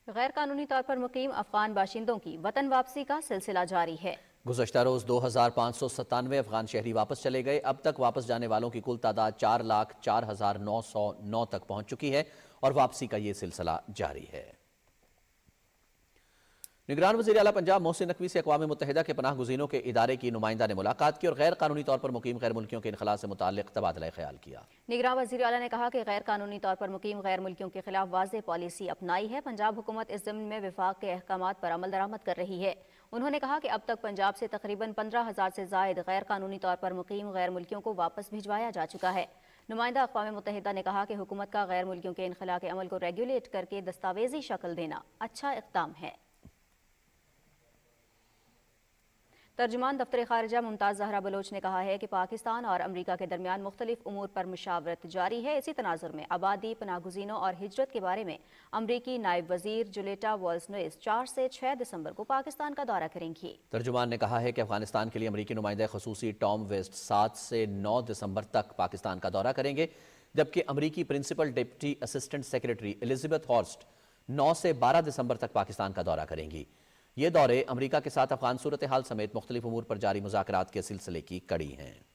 गैर कानूनी तौर पर मुकीम अफगान बाशिंदों की वतन वापसी का सिलसिला जारी है। गुज़श्ता रोज़ 2597 अफगान शहरी वापस चले गए। अब तक वापस जाने वालों की कुल तादाद 4,04,909 तक पहुंच चुकी है और वापसी का ये सिलसिला जारी है। निगरान वज़ीर आला पंजाब मोहसिन नकवी से अक़वाम मुत्तहिदा के पनाह गुज़ीनों के इदारे की नुमाइंदा ने मुलाकात की और गैर कानूनी तौर पर मुकीम गैर मुल्कियों के इनखला से मुताल्लिक़ तबादला ख्याल किया। निगरान वज़ीर आला ने कहा कि गैर कानूनी तौर पर मुकीम गैर मुल्कियों के खिलाफ वाज़ेह पॉलिसी अपनाई है। पंजाब हुकूमत इस ज़िम्न में विफाक के अहकामात पर अमल दरामद कर रही है। उन्होंने कहा कि अब तक पंजाब से तकरीबन 15,000 से ज़ायद गैर कानूनी तौर पर मुकीम गैर मुल्कियों को वापस भिजवाया जा चुका है। नुमाइंदा अक़वाम मुत्तहिदा ने कहा कि हुकूमत का गैर मुल्कियों के इनखला के अमल को रेगुलेट करके दस्तावेजी शक्ल देना अच्छा इक़दाम है। तर्जुमान दफ्तर खारिजा मुमताज़ ज़हरा बलोच ने कहा है कि पाकिस्तान और अमरीका के दरमियान मुख्तलिफ उमूर पर मुशावरत जारी है। इसी तनाजुर में आबादी, पनाहगुज़ीनों और हिजरत के बारे में अमरीकी नायब वज़ीर जुलेटा वॉल्स-नोइस 4 से 6 दिसंबर को पाकिस्तान का दौरा करेंगी। तर्जुमान ने कहा है कि अफगानिस्तान के लिए अमरीकी नुमाइंदा ख़ुसूसी टॉम वेस्ट 7 से 9 दिसंबर तक पाकिस्तान का दौरा करेंगे, जबकि अमरीकी principal deputy assistant secretary Elizabeth Horst 9 से 12 दिसंबर तक पाकिस्तान का दौरा करेंगी। ये दौरे अमरीका के साथ अफगान सूरत हाल समेत मुख्तलिफ उमूर पर जारी मुज़ाकरात के सिलसिले की कड़ी हैं।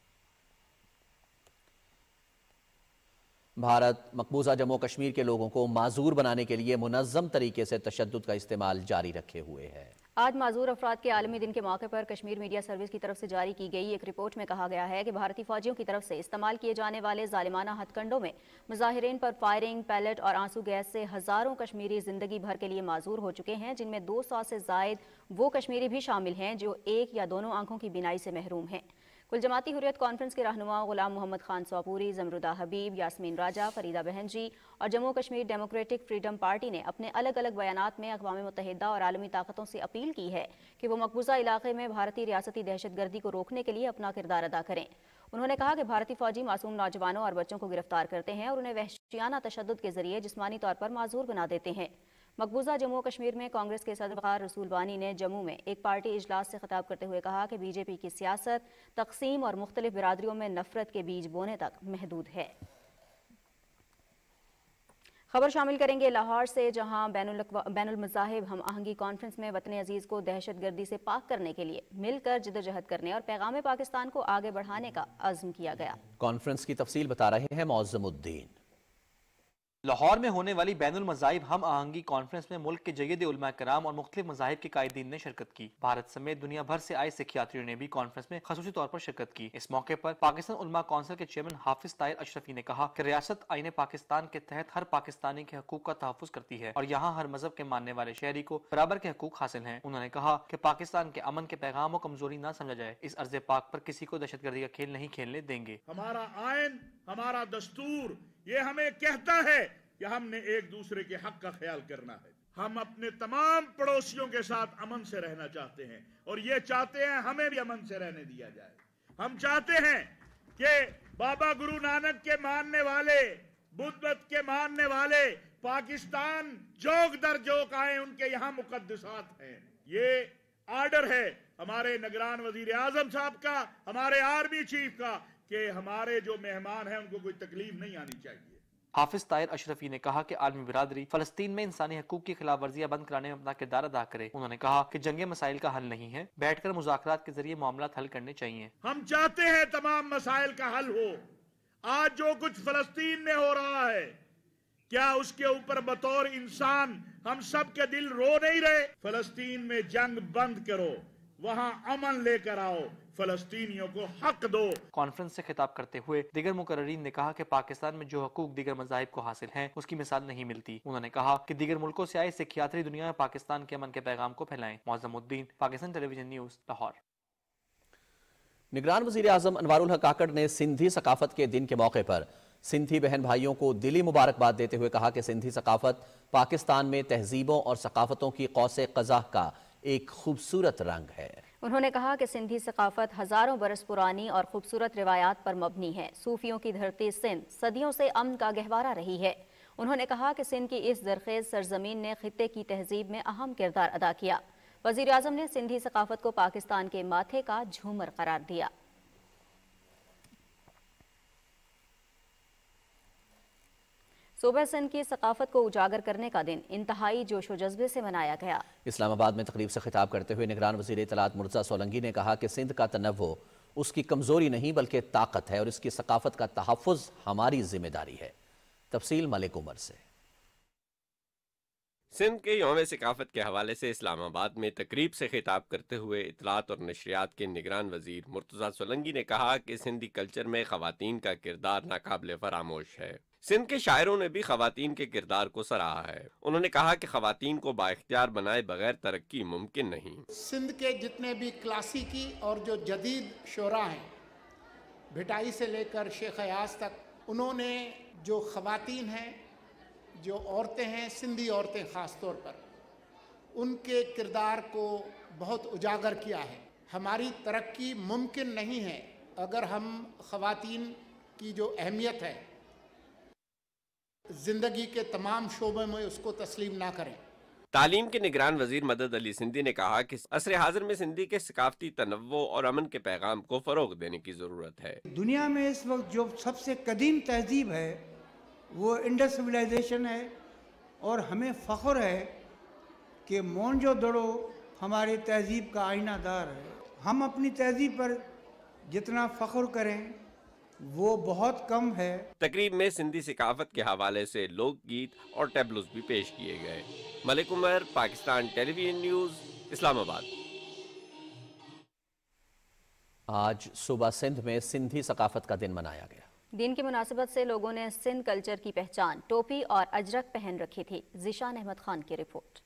भारत मकबूजा जम्मू कश्मीर के लोगों को माजूर बनाने के लिए मुनज़्ज़म तरीके से तशद्दुद का इस्तेमाल जारी रखे हुए है। आज माजूर अफराद के आलमी दिन के मौके पर कश्मीर मीडिया सर्विस की तरफ से जारी की गई एक रिपोर्ट में कहा गया है कि भारतीय फौजियों की तरफ से इस्तेमाल किए जाने वाले जालिमाना हथकंडों में मुजाहिरीन पर फायरिंग, पैलेट और आंसू गैस से हजारों कश्मीरी जिंदगी भर के लिए माजूर हो चुके हैं, जिनमें 200 से जायद वो कश्मीरी भी शामिल हैं जो एक या दोनों आंखों की बिनाई से महरूम हैं। कुल जमाती हुर्रियत कॉन्फ्रेंस के रहनुमा गुलाम मोहम्मद खान सौपूरी, जमरुदा हबीब, यास्मीन राजा, फरीदा बहनजी और Jammu Kashmir democratic freedom party ने अपने अलग अलग बयानात में अक़वाम मुत्तहिदा और आलमी ताकतों से अपील की है कि वो मकबूजा इलाके में भारतीय रियासती दहशतगर्दी को रोकने के लिए अपना किरदार अदा करें। उन्होंने कहा कि भारतीय फौजी मासूम नौजवानों और बच्चों को गिरफ्तार करते हैं और उन्हें वहशियाना तशद्दुद के जरिए जिस्मानी तौर पर माजूर बना देते हैं। मकबूजा जम्मू कश्मीर में कांग्रेस के सदर वक़ार रसूल बानी ने जम्मू में एक पार्टी इजलास से खिताब करते हुए कहा कि बीजेपी की सियासत तकसीम और मुख्तलिफ बिरादरियों में नफरत के बीज बोने तक महदूद है। खबर शामिल करेंगे लाहौर से, जहां बैनुल मज़ाहिब हम आहंगी कॉन्फ्रेंस में वतन अजीज़ को दहशत गर्दी से पाक करने के लिए मिलकर जिद्दोजहद करने और पैगाम पाकिस्तान को आगे बढ़ाने का अज़्म किया गया। कॉन्फ्रेंस की तफसील बता रहे हैं मौज़मुद्दीन। लाहौर में होने वाली बैनुल मज़ाहिब हम आहंगी कॉन्फ्रेंस में मुल्क के जय्यद उलमा कराम और मुख्तलिफ मज़ाहिब के कायदीन ने शिरकत की। भारत समेत दुनिया भर से आए सिख यात्रियों ने भी कॉन्फ्रेंस में ख़ुसूसी तौर पर शिरकत की। इस मौके पर पाकिस्तान उलमा कौंसिल के चेयरमैन हाफिज ताहिर अशरफी ने कहा कि रियासत आईने पाकिस्तान के तहत हर पाकिस्तानी के हकूक का तहफ़्फ़ुज़ करती है और यहाँ हर मजहब के मानने वाले शहरी को बराबर के हकूक हासिल हैं। उन्होंने कहा कि पाकिस्तान के अमन के पैगाम को कमजोरी न समझा जाए। इस अर्ज़ पाक पर किसी को दहशतगर्दी का खेल नहीं खेलने देंगे। हमारा आइन, हमारा दस्तूर ये हमें कहता है कि हमने एक दूसरे के हक का ख्याल करना है। हम अपने तमाम पड़ोसियों के साथ अमन से रहना चाहते हैं और ये चाहते हैं हमें भी अमन से रहने दिया जाए। हम चाहते हैं कि बाबा गुरु नानक के मानने वाले, बुद्ध के मानने वाले पाकिस्तान जोक दर जोक आए, उनके यहाँ मुकद्दसात हैं। ये आर्डर है हमारे निगरान वजीर आजम साहब का, हमारे आर्मी चीफ का, कि हमारे जो मेहमान हैं उनको कोई तकलीफ नहीं आनी चाहिए। हाफिज ताहिर अशरफी ने कहा कि आलमी बिरादरी फलस्तीन में इंसानी हकूक की खिलाफ वर्जियां बंद कराने में अपना किरदार अदा करे। उन्होंने कहा कि जंगे मसाइल का हल नहीं है, बैठकर मुज़ाकरात के जरिए मामला हल करने चाहिए। हम चाहते हैं तमाम मसाइल का हल हो। आज जो कुछ फलस्तीन में हो रहा है, क्या उसके ऊपर बतौर इंसान हम सब के दिल रो नहीं रहे? फलस्तीन में जंग बंद करो, वहां अमन लेकर आओ, फलस्तीनियों को हक दो। कॉन्फ्रेंस से खिताब करते हुए दीगर मुकर्ररीन ने कहा कि पाकिस्तान में जो हकूक दीगर मज़ाहिब को हासिल हैं उसकी मिसाल नहीं मिलती। उन्होंने कहा कि दीगर मुल्कों से आए सिख यात्री दुनिया में पाकिस्तान के अमन के पैगाम को फैलाएं। मौज़मुद्दीन, पाकिस्तान टेलीविजन न्यूज़, लाहौर। निगरान वज़ीर आज़म अनवारुल हक काकड़ ने सिंधी सकाफत के दिन के मौके पर सिंधी बहन भाइयों को दिली मुबारकबाद देते हुए कहा कि सिंधी सकाफत पाकिस्तान में तहजीबों और सकाफतों की कौसे क़ज़ा का एक खूबसूरत रंग है। उन्होंने कहा कि सिंधी सकाफत हज़ारों बरस पुरानी और खूबसूरत रिवायात पर मबनी है। सूफियों की धरती सिंध सदियों से अमन का गहवारा रही है। उन्होंने कहा कि सिंध की इस ज़रखेज़ सरजमीन ने खित्ते की तहजीब में अहम किरदार अदा किया। वज़ीर आज़म ने सिंधी सकाफत को पाकिस्तान के माथे का झूमर करार दिया। सूबे सिंध की सकाफत को उजागर करने का दिन इंतहाई जोश व जज्बे से मनाया गया। इस्लामाबाद में तकरीब से खिताब करते हुए निगरान वज़ीर इत्तलात मुर्तज़ा सोलंकी ने कहा कि सिंध का तनव्वुर उसकी कमज़ोरी नहीं बल्कि ताकत है और इसकी सकाफत का तहफ़्फ़ुज़ हमारी जिम्मेदारी है। तफसील मलिक उमर से। सिंध के यौम सकाफत के हवाले से इस्लामाबाद में तकरीब से खिताब करते हुए इत्तलात और नशरियात के निगरान वज़ीर मुर्तज़ा सोलंकी ने कहा कि सिंधी कल्चर में ख़वातीन का किरदार नाकाबिले फरामोश है। सिंध के शायरों ने भी ख़वातीन के किरदार को सराहा है। उन्होंने कहा कि ख़वातीन को बाइख्तियार बनाए बगैर तरक्की मुमकिन नहीं। सिंध के जितने भी क्लासिकी और जो जदीद शोरा हैं, भिटाई से लेकर शेख अयाज तक, उन्होंने जो ख़वातीन हैं, जो औरतें हैं, सिंधी औरतें ख़ास तौर पर, उनके किरदार को बहुत उजागर किया है। हमारी तरक्की मुमकिन नहीं है अगर हम ख़वातीन की जो अहमियत है ज़िंदगी के तमाम शोबों में उसको तस्लीम ना करें। तालीम के निगरान वजीर मदद अली सिंधी ने कहा कि असर हाजिर में सिंधी के सकाफती तनव्वुर और अमन के पैगाम को फ़रोग़ देने की ज़रूरत है। दुनिया में इस वक्त जो सबसे कदीम तहजीब है वो इंडस सिविलाइजेशन है और हमें फ़ख्र है कि मोहनजोदड़ो हमारी तहजीब का आईनादार है। हम अपनी तहजीब पर जितना फ़ख्र करें वो बहुत कम है। तकरीब में सिंधी सकाफत के हवाले से लोकगीत और टैबलोस भी पेश किए गए। Malik Umar, Pakistan television news, Islamabad. आज सुबह सिंध में सिंधी सकाफत का दिन मनाया गया। दिन की मुनासिबत से लोगों ने सिंध कल्चर की पहचान टोपी और अजरक पहन रखी थी। ज़िशान अहमद खान की रिपोर्ट।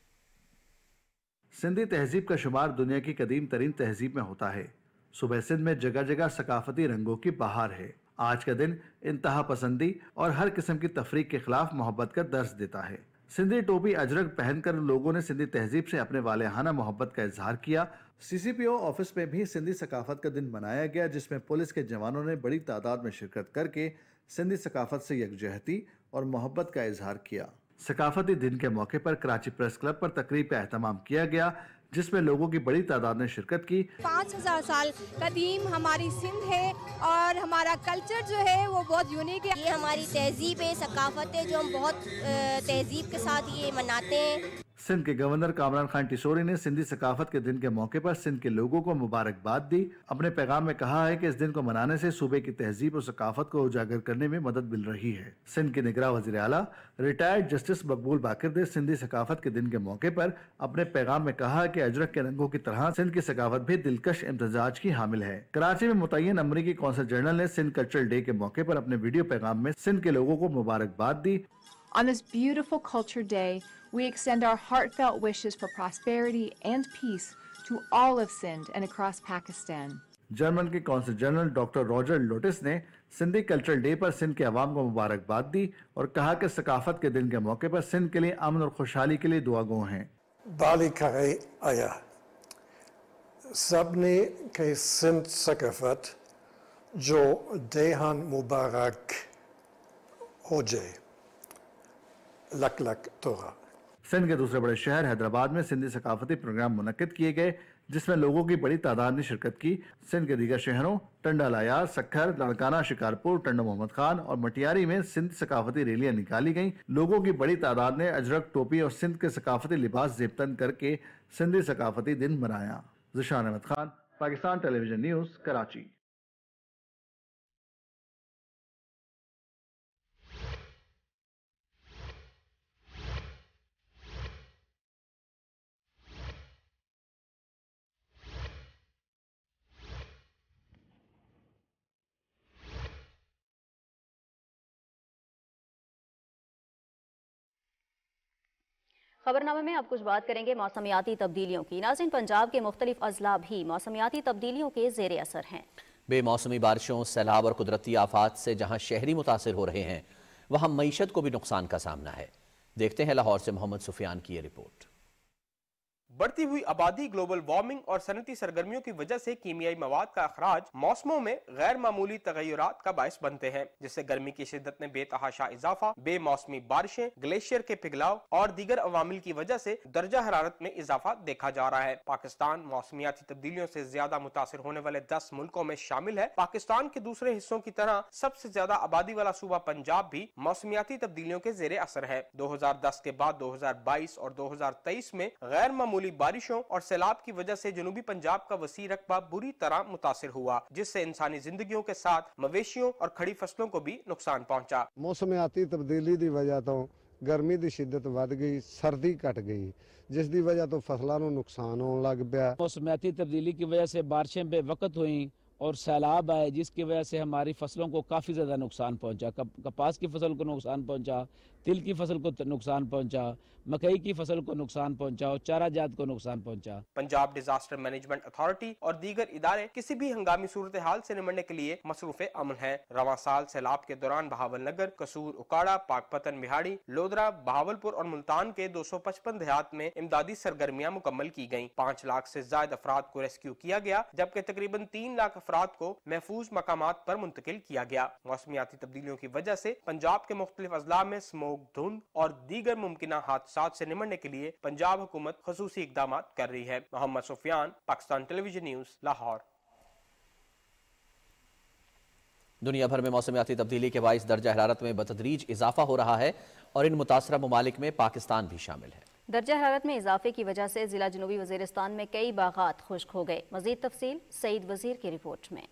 सिंधी तहजीब का शुमार दुनिया की कदीम तरीन तहजीब में होता है। सुबह सिंध में जगह जगह सकाफती रंगों की बहार है। आज का दिन इंतहा पसंदी और हर किस्म की तफरीक के खिलाफ मोहब्बत का दर्स देता है। सिंधी टोपी अजरक पहनकर लोगों ने सिंधी तहजीब से अपने वालेहाना मोहब्बत का इजहार किया। CCPO ऑफिस में भी सिंधी सकाफत का दिन मनाया गया, जिसमें पुलिस के जवानों ने बड़ी तादाद में शिरकत करके सिंधी सकाफत से यकजहती और मोहब्बत का इजहार किया। सकाफती दिन के मौके पर कराची प्रेस क्लब पर तकरीब का एहतमाम किया गया, जिसमें लोगों की बड़ी तादाद ने शिरकत की। 5000 साल कदीम हमारी सिंध है और हमारा कल्चर जो है वो बहुत यूनिक है। ये हमारी तहजीब है, सकाफत है, जो हम बहुत तहजीब के साथ ये मनाते हैं। सिंध के गवर्नर कामरान खान टिसोरी ने सिंधी सकाफत के दिन के मौके पर सिंध के लोगों को मुबारकबाद दी। अपने पैगाम में कहा है कि इस दिन को मनाने से सूबे की तहजीब और सकाफत को उजागर करने में मदद मिल रही है। सिंध के निगरान वज़ीर आला रिटायर्ड जस्टिस मकबूल बाकिर ने सिंधी सकाफत के दिन के मौके पर अपने पैगाम में कहा कि अजरक के रंगों की तरह सिंध की सकाफत भी दिलकश इम्तजाज की हामिल है। कराची में मुतय्यन अमरीकी कौंसल जनरल ने सिंध कल्चरल डे के मौके पर अपने वीडियो पैगाम में सिंध के लोगों को मुबारकबाद दी। On this beautiful culture day, we extend our heartfelt wishes for prosperity and peace to all of Sindh and across Pakistan. German के कौंसल जनरल डॉक्टर रॉजर लोटिस ने सिंधी कल्चरल डे पर सिंध के अवाम को मुबारकबाद दी और कहा कि सकाफत के दिन के मौके पर सिंध के लिए अमन और खुशहाली के लिए दुआ गो हैं। बाली करे आया सबने के सिंध सकाफत जो देहान मुबारक हो जाए। लक लक तोरा। सिंध के दूसरे बड़े शहर हैदराबाद में सिंधी सकाफती प्रोग्राम मुनक्किद किए गए, जिसमें लोगों की बड़ी तादाद ने शिरकत की। सिंध के दीगर शहरों टंडा लायार, सक्खर, लाड़काना, शिकारपुर, टंडा मोहम्मद खान और मटियारी में सिंध सकाफती रैलियां निकाली गईं। लोगों की बड़ी तादाद ने अजरक, टोपी और सिंध के सकाफती लिबास जेबतन करके सिंधी सकाफती दिन मनाया। Zeeshan Ahmed Khan, Pakistan television news, Karachi. खबरनामे में अब कुछ बात करेंगे मौसमियाती तब्दीलियों की। नाज़रीन, पंजाब के मुख्तलिफ अजला भी मौसमियाती तब्दीलियों के ज़ेर असर हैं। बेमौसमी बारिशों, सैलाब और कुदरती आफात से जहाँ शहरी मुतासिर हो रहे हैं, वहाँ मईशत को भी नुकसान का सामना है। देखते हैं लाहौर से मोहम्मद सुफियान की ये रिपोर्ट। बढ़ती हुई आबादी, ग्लोबल वार्मिंग और सनती सरगर्मियों की वजह से कीमियाई मवाद का अखराज मौसमों में गैर मामूली तगय्युरात का बायस बनते हैं, जिससे गर्मी की शिद्दत में बेतहाशा इजाफा, बेमौसमी बारिशें, ग्लेशियर के पिघलाव और दीगर अवामिल की वजह से दर्जा हरारत में इजाफा देखा जा रहा है। पाकिस्तान मौसमियाती तब्दीलियों से ज्यादा मुतासिर होने वाले 10 मुल्कों में शामिल है। पाकिस्तान के दूसरे हिस्सों की तरह सबसे ज्यादा आबादी वाला सूबा पंजाब भी मौसमियाती तब्दीलियों के जेर असर है। 2010 के बाद 2022 और 2023 में गैर मामूली बारिशों और सैलाब की वजह से जनूबी पंजाब का वसी रकबा बुरी तरह मुतासिर हुआ, जिससे इंसानी जिंदगियों के साथ मवेशियों और खड़ी फसलों को भी नुकसान पहुंचा। मौसमियाती तब्दीली की वजह तो गर्मी की शिद्दत बढ़ गई, सर्दी घट गई, जिस दी वजह तो फसलों को नुकसान होने लग पाया। मौसमियाती तब्दीली की वजह से बारिशें बेवक्त हुई और सैलाब आए, जिसकी वजह से हमारी फसलों को काफ़ी ज़्यादा नुकसान पहुंचा। कपास की फसल को नुकसान पहुंचा, तिल की फसल को नुकसान पहुंचा, मकई की फसल को नुकसान पहुंचा और चारा जात को नुकसान पहुंचा। पंजाब डिजास्टर मैनेजमेंट अथॉरिटी और दीगर इदारे किसी भी हंगामी सूरत हाल से निमटने के लिए मसरूफ अमल है। रवां साल सैलाब के दौरान बहावल नगर, कसूर, उकाड़ा, पाकपतन, मिहाड़ी, लोधरा, बहावलपुर और मुल्तान के 255 देहात में इमदादी सरगर्मियां मुकम्मल की गयी। 5 लाख से ज्यादा अफराद को रेस्क्यू किया गया, जबकि तकरीबन 3 लाख अफराद को महफूज मकामात पर मुंतकिल किया गया। मौसमियाती तब्दीलियों की वजह से पंजाब के मुख्तलिफ अजला में स्मोक, धुंध और दीगर मुमकिन हादसात से निमटने के लिए पंजाब हुकूमत खसूसी इक़दाम कर रही है। Mohammad Sufiyan, Pakistan television news, Lahore. दुनिया भर में मौसमियाती तब्दीली के बाइस दर्जा हरारत में बतदरीज इजाफा हो रहा है और इन मुतासरा ममालिक में पाकिस्तान भी शामिल है। दर्जा हरारत में इजाफे की वजह से जिला जनूबी वजीरिस्तान में कई बागात खुश्क हो गए। मजीद तफसील सईद वजीर की रिपोर्ट में।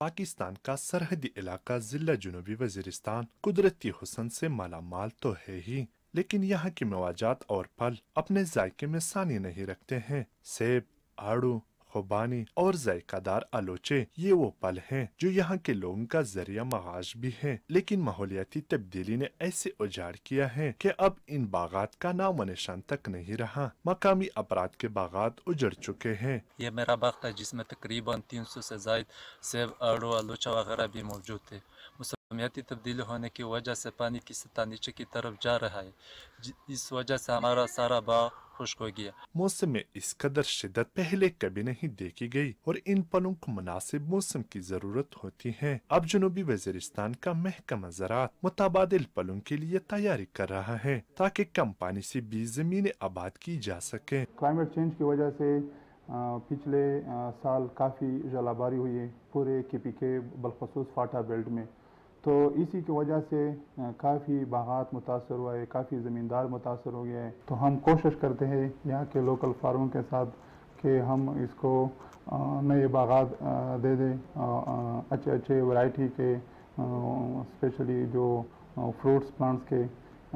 पाकिस्तान का सरहदी इलाका जिला जनूबी वजीरिस्तान कुदरती हुस्न से मालामाल तो है ही, लेकिन यहाँ के मवाजात और फल अपने जायके में सानी नहीं रखते हैं। सेब, आड़ू, खुबानी और जायकादार आलोचे ये वो फल हैं जो यहाँ के लोगों का जरिया मगाज भी है, लेकिन माहौलियाती तब्दीली ने ऐसे उजाड़ किया है कि अब इन बागात का नाम निशान तक नहीं रहा। मकामी अफराद के बागात उजड़ चुके हैं। ये मेरा बाग था जिसमें तकरीबन 300 से जायद सेब, आड़ू, आलोचा वगैरह भी मौजूद थे। मौसमियाती तब्दीली होने की वजह से पानी की सतह नीचे की तरफ जा रहा है, इस वजह से हमारा सारा बाग खुश्क हो गया। मौसम में इस कदर शिद्दत पहले कभी नहीं देखी गई और इन फलों को मुनासिब मौसम की जरूरत होती है। अब जनूबी वजीरिस्तान का महकमा ज़राअत मुतबादिल फलों के लिए तैयारी कर रहा है ताकि कम पानी से भी जमीनें आबाद की जा सके। क्लाइमेट चेंज की वजह से पिछले साल काफ़ी जलाबारी हुई है पूरे KPK बलखसूस फाटा बेल्ट में, तो इसी की वजह से काफ़ी बागात मुतासर हुआ है, काफ़ी ज़मींदार मुतासर हो गया है। तो हम कोशिश करते हैं यहाँ के लोकल फार्मों के साथ कि हम इसको नए बागात दे दें, अच्छे अच्छे वैरायटी के स्पेशली जो फ्रूट्स प्लांट्स के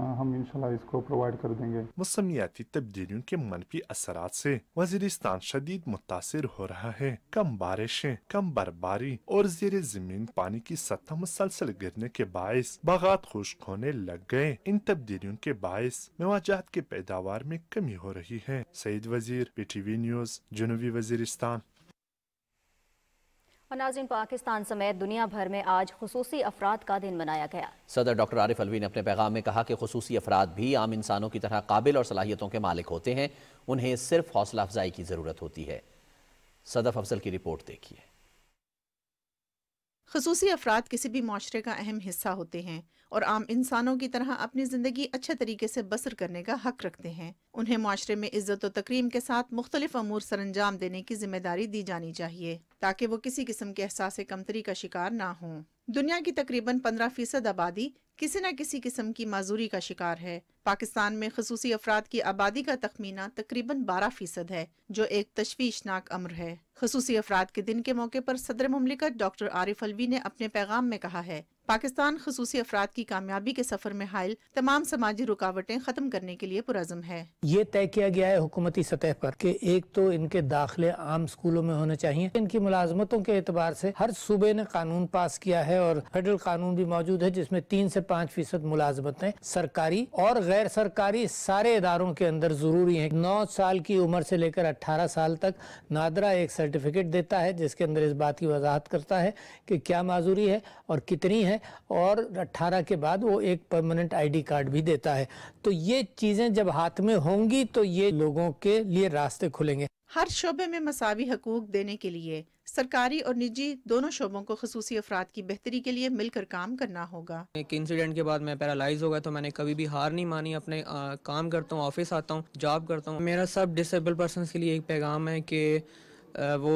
हम इंशाल्लाह इसको प्रोवाइड कर देंगे। मौसमियाती तब्दीलियों के मनफी असरात से वजीरिस्तान शदीद मुतासिर हो रहा है। कम बारिशें, कम बर्फबारी और ज़ेरे ज़मीन पानी की सतह मुसलसल गिरने के बायस बागात खुश्क होने लग गए। इन तब्दीलियों के बायस मेवाजात की पैदावार में कमी हो रही है। सईद वजीर, PTV न्यूज़, जनूबी वजीरिस्तान। और नाज़रीन, पाकिस्तान समेत दुनिया भर में आज खुसूसी अफराद का दिन मनाया गया। सदर डॉक्टर आरिफ अलवी ने अपने पैगाम में कहा कि खुसूसी अफराद भी आम इंसानों की तरह काबिल और सलाहियतों के मालिक होते हैं, उन्हें सिर्फ हौसला अफजाई की ज़रूरत होती है। सदफ अफजल की रिपोर्ट देखिए। खुसूसी अफराद किसी भी माशरे का अहम हिस्सा होते हैं और आम इंसानों की तरह अपनी ज़िंदगी अच्छे तरीके से बसर करने का हक रखते हैं। उन्हें माशरे में इज्जत और तकरीम के साथ मुख्तलिफ अमूर सरंजाम देने की जिम्मेदारी दी जानी चाहिए ताकि वो किसी किस्म के एहसास कमतरी का शिकार ना हों। दुनिया की तकरीबन 15% आबादी किसी न किसी किस्म की माजूरी का शिकार है। पाकिस्तान में खुसूसी अफराद की आबादी का तखमीना तकरीबन 12% है, जो एक तशवीशनाक अम्र है। खुसूसी अफराद के दिन के मौके पर सदर मुमलिकत डॉक्टर आरिफ अलवी ने अपने पैगाम में कहा है, पाकिस्तान खुसूसी अफराद की कामयाबी के सफर में हायल तमाम समाजी रुकावटें खत्म करने के लिए पुरज़म है। ये तय किया गया है हुकूमती सतह पर कि एक तो इनके दाखिले आम स्कूलों में होने चाहिए। इनकी मुलाजमतों के एतबार से हर सूबे ने कानून पास किया है और फेडरल कानून भी मौजूद है जिसमें 3 से 5% मुलाजमतें सरकारी और गैर सरकारी सारे इदारों के अंदर ज़रूरी हैं। 9 साल की उम्र से लेकर 18 साल तक नादरा एक सर्टिफिकेट देता है जिसके अंदर इस बात की वजाहत करता है कि क्या माजूरी है और कितनी है, और 18 के बाद वो एक परमानेंट ID कार्ड भी देता है। तो ये चीज़ें जब हाथ में होंगी तो ये लोगों के लिए रास्ते खुलेंगे। हर शोबे में मसावी हकूक देने के लिए सरकारी और निजी दोनों शोबों को खसूसी अफराद की बेहतरी के लिए मिलकर काम करना होगा। एक इंसिडेंट के बाद मैं पैरालाइज हो गया तो मैंने कभी भी हार नहीं मानी, अपने काम करता हूँ, ऑफिस आता हूँ, जॉब करता हूँ। मेरा सब डिसेबल पर्सन के लिए एक पैगाम है कि वो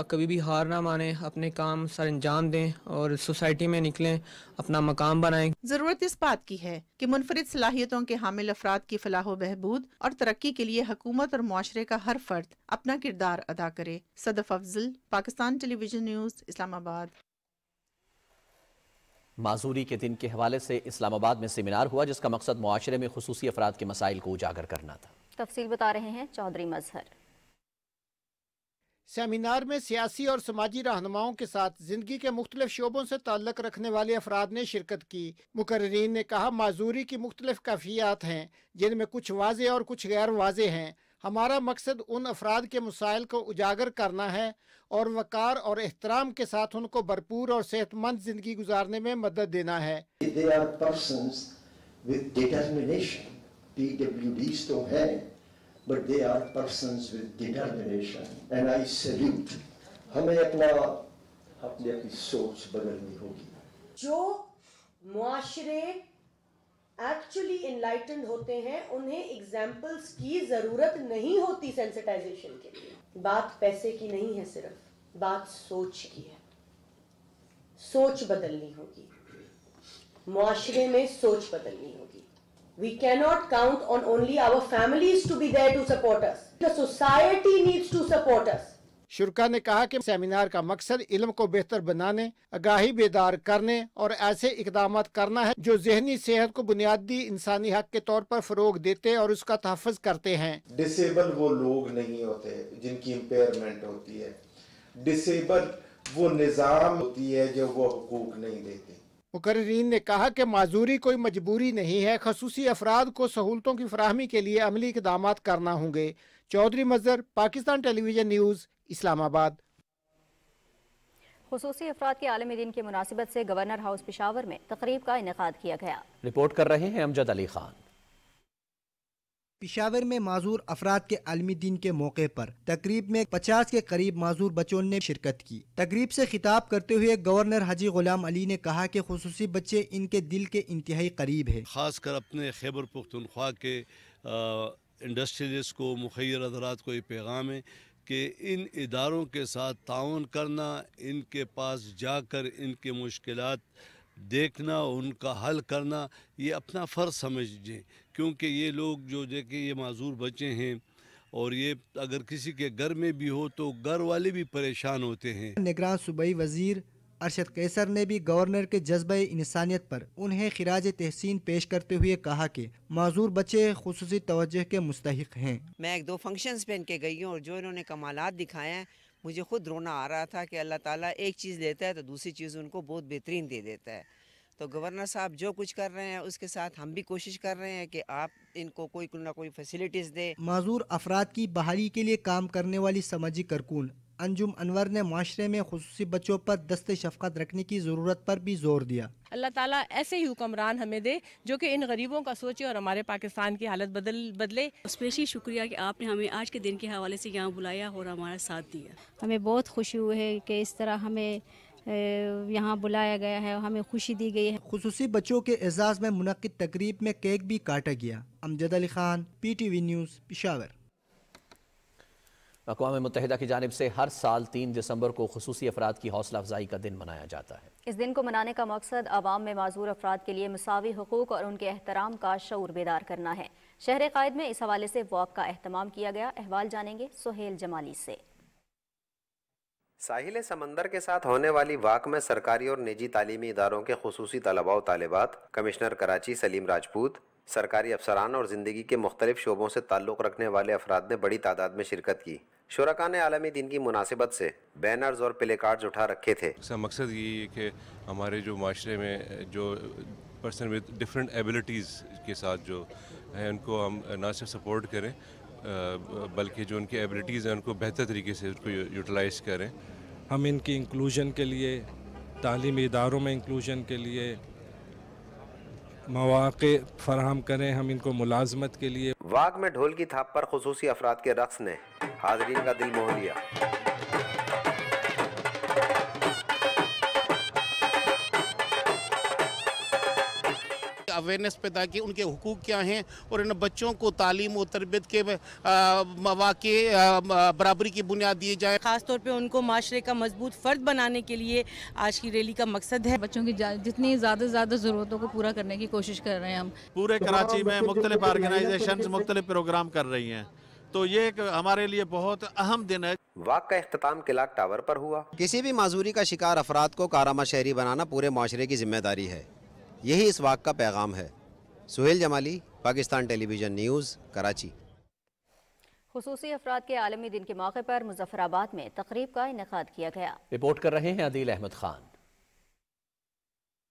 कभी भी हार ना माने, अपने काम सर अंजाम दें और सोसाइटी में निकलें, अपना मकाम बनाएं। जरूरत इस बात की है कि मुनफरिद सलाहियतों के हामिल अफराद की फलाह बहबूद और तरक्की के लिए हुकूमत और मुआशरे का हर फर्द अपना किरदार अदा करे। Sadaf Afzal, Pakistan television news, Islamabad. माजूरी के दिन के हवाले से इस्लामाबाद में सेमिनार हुआ जिसका मकसद मुआशरे में खुसूसी अफराद के मसाइल को उजागर करना था। तफसील बता रहे हैं चौधरी मजहर। सेमिनार में सियासी और समाजी रहनुमाओं के साथ जिंदगी के मुख्तलिफ शोबों से ताल्लुक़ रखने वाले अफराद ने शिरकत की। मुकर्रिरीन ने कहा, माजूरी की मुख्तलिफ कैफियत हैं जिनमें कुछ वाज़े और कुछ गैर वाज़े हैं। हमारा मकसद उन अफराद के मसाइल को उजागर करना है और वक़ार और एहतराम के साथ उनको भरपूर और सेहतमंद जिंदगी गुजारने में मदद देना है। But they are persons with determination and I salute. हमें अपनी सोच बदलनी होगी। जो मुआशरे एक्चुअली इनलाइटेंड होते हैं उन्हें एग्जाम्पल्स की जरूरत नहीं होती सेंसिटाइजेशन के लिए। बात पैसे की नहीं है, सिर्फ बात सोच की है। सोच बदलनी होगी, मुआशरे में सोच बदलनी होगी। We cannot count on only our families to be there to support us. The society needs to support us. शुरका ने कहा कि सेमिनार का मकसद इल्म को बेहतर बनाने, आगाही बेदार करने और ऐसे इकदाम करना है जो ज़हनी सेहत को बुनियादी इंसानी हक के तौर पर फ़रोग देते और उसका तहफ़्फ़ुज़ करते हैं। डिसेबल वो लोग नहीं होते जिनकी इम्पेयरमेंट होती है, डिसेबल वो निज़ाम होती है जो वो हुकूक नहीं देते। मुकर्रिरीन ने कहा कि माजूरी कोई मजबूरी नहीं है, खसूसी अफराद को सहूलतों की फराहमी के लिए अमली इक़दामात करना होंगे। चौधरी मजहर, पाकिस्तान टेलीविजन न्यूज़, इस्लामाबाद। खुसूसी अफराद के आलमी दिन की मुनासिबत से गवर्नर हाउस पेशावर में तकरीब का इनेकाद किया गया। रिपोर्ट कर रहे हैं अमजद अली खान। पेशावर में माजूर अफराद के आलमी दिन के मौके पर तकरीब में 50 के करीब माजूर बच्चों ने शिरकत की। तकरीब से खिताब करते हुए गवर्नर हाजी गुलाम अली ने कहा कि खुसूसी बच्चे इनके दिल के इंतहाई करीब है। खासकर अपने खैबर पख्तूनख्वा के इंडस्ट्रियलिस्ट को, मुखैर हज़रात को ये पैगाम है कि इन इदारों के साथ ताउन करना, इनके पास जाकर इनके मुश्किलात देखना, उनका हल करना, ये अपना फ़र्ज़ समझें, क्योंकि ये लोग जो देखिए ये माजूर बच्चे हैं और ये अगर किसी के घर में भी हो तो घर वाले भी परेशान होते हैं। निगरान सूबाई वज़ीर अरशद कैसर ने भी गवर्नर के जज्बे इंसानियत पर उन्हें खिराज तहसीन पेश करते हुए कहा कि माजूर बच्चे खुसूसी तवज्जो के मुस्तहिक हैं। मैं 1-2 फंक्शंस पे इनके गई हूँ और जो इन्होंने कमालात दिखाए हैं, मुझे खुद रोना आ रहा था कि अल्लाह ताला एक चीज़ लेता है तो दूसरी चीज़ उनको बहुत बेहतरीन दे देता है। तो गवर्नर साहब जो कुछ कर रहे हैं उसके साथ हम भी कोशिश कर रहे हैं कि आप इनको कोई ना कोई फैसिलिटीज़ दे। माजूर अफराद की बहाली के लिए काम करने वाली समाजी कारकुन अंजुम अनवर ने माशरे में खुसूसी बच्चों पर दस्ते शफ़क़त रखने की ज़रूरत पर भी जोर दिया। अल्लाह ताला ऐसे ही हुक्मरान हमें दे जो कि इन गरीबों का सोचे और हमारे पाकिस्तान की हालत बदले। स्पेशली शुक्रिया कि आपने हमें आज के दिन के हवाले से यहाँ बुलाया और हमारा साथ दिया। हमें बहुत खुशी हुई है कि इस तरह हमें यहाँ बुलाया गया है और हमें खुशी दी गई है। खुसूसी बच्चों के एजाज़ में मुनक्किद तकरीब में केक भी काटा गया। Amjad Ali Khan, PTV news, Peshawar. अक़वाम मुत्तहिदा की जानिब से हर साल 3 दिसंबर को खुसूसी अफराद की हौसला अफजाई का दिन मनाया जाता है। इस दिन को मनाने का मकसद आवाम में माजूर अफराद के लिए मसावी हुकूक और उनके एहतराम का शऊर बेदार करना है। शहर कायद में इस हवाले से वॉक का एहतमाम किया गया। अहवाल जानेंगे सुहेल जमाली से। साहिल समंदर के साथ होने वाली वाक में सरकारी और निजी तालीमी इदारों के खुसूसी तलबा व तालिबात, कमिश्नर कराची सलीम राजपूत, सरकारी अफसरान और ज़िंदगी के मुख्तलिफ शोबों से ताल्लुक़ रखने वाले अफराद ने बड़ी तादाद में शिरकत की। शुरका ने आलमी दिन की मुनासिबत से बैनर्स और प्ले कार्ड्स उठा रखे थे। इसका मकसद ये है कि हमारे जो माशरे में जो پرسن ود ڈفرینٹ ایبلٹیز کے ساتھ جو ہیں ان کو ہم نہ صرف سپورٹ کریں بلکہ جو ان کی ایبلٹیز ہیں ان کو بہتر طریقے سے اس کو یوٹیلائز کریں. ہم ان کی انکلوژن کے لیے، تعلیمی اداروں میں انکلوژن کے لیے مواقع فراہم کریں، ہم ان کو ملازمت کے لیے. واگ میں ڈھول کی تھاپ پر خصوصی افراد کے رقص نے حاضرین کا دل موہ لیا. اویئرنیس پیدا کی ان کے حقوق کیا ہیں اور ان بچوں کو تعلیم و تربیت کے مواقع برابری کی بنیاد دیے جائے. خاص طور پہ ان کو معاشرے کا مضبوط فرد بنانے کے لیے آج کی ریلی کا مقصد ہے. بچوں کی جتنی زیادہ سے زیادہ ضرورتوں کو پورا کرنے کی کوشش کر رہے ہیں. ہم پورے کراچی میں مختلف آرگنائزیشنز مختلف پروگرام کر رہی ہیں، تو یہ ایک ہمارے لیے بہت اہم دن ہے. واگ کا اختتام کلاک ٹاور پر ہوا. کسی بھی معذوری کا شکار افراد کو کارآمد شہری بنانا پورے معاشرے کی ذمہ داری ہے. یہی اس واگ کا پیغام ہے. سہیل جمالی، پاکستان ٹیلی ویژن نیوز، کراچی. خصوصی افراد کے عالمی دن کے موقع پر مظفر آباد میں تقریب کا انعقاد کیا گیا. رپورٹ کر رہے ہیں عدیل احمد خان.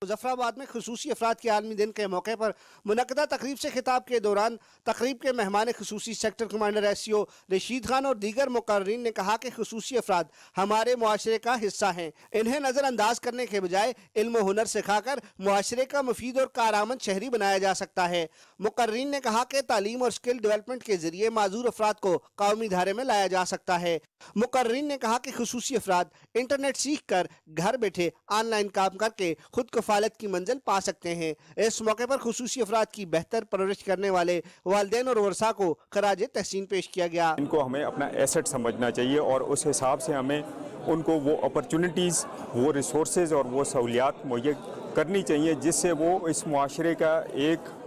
مظفر آباد میں خصوصی افراد کے عالمی دن کے موقع پر منعقدہ تقریب سے خطاب کے دوران تقریب کے مہمان خصوصی سیکٹر کمانڈر ایس سی او رشید خان اور دیگر مقررین نے کہا کہ خصوصی افراد ہمارے معاشرے کا حصہ ہیں. انہیں نظر انداز کرنے کے بجائے علم و ہنر سکھا کر معاشرے کا مفید اور کارآمد شہری بنایا جا سکتا ہے. مقررین نے کہا کہ تعلیم اور اسکل ڈیولپمنٹ کے ذریعے معذور افراد کو قومی دھارے میں لایا جا سکتا ہے. مقررین نے کہا کہ خصوصی افراد انٹرنیٹ سیکھ کر گھر بیٹھے آن لائن کام کر کے خود کفالت کی منزل پا سکتے ہیں. اس موقع پر خصوصی افراد کی بہتر پرورش کرنے والے والدین اور ورثاء کو خراج تحسین پیش کیا گیا. ان کو ہمیں اپنا ایسٹ سمجھنا چاہیے اور اس حساب سے ہمیں ان کو وہ اپرچونٹیز، وہ ریسورسز اور وہ سہولیات مہیا کرنی چاہیے جس سے وہ اس معاشرے کا ایک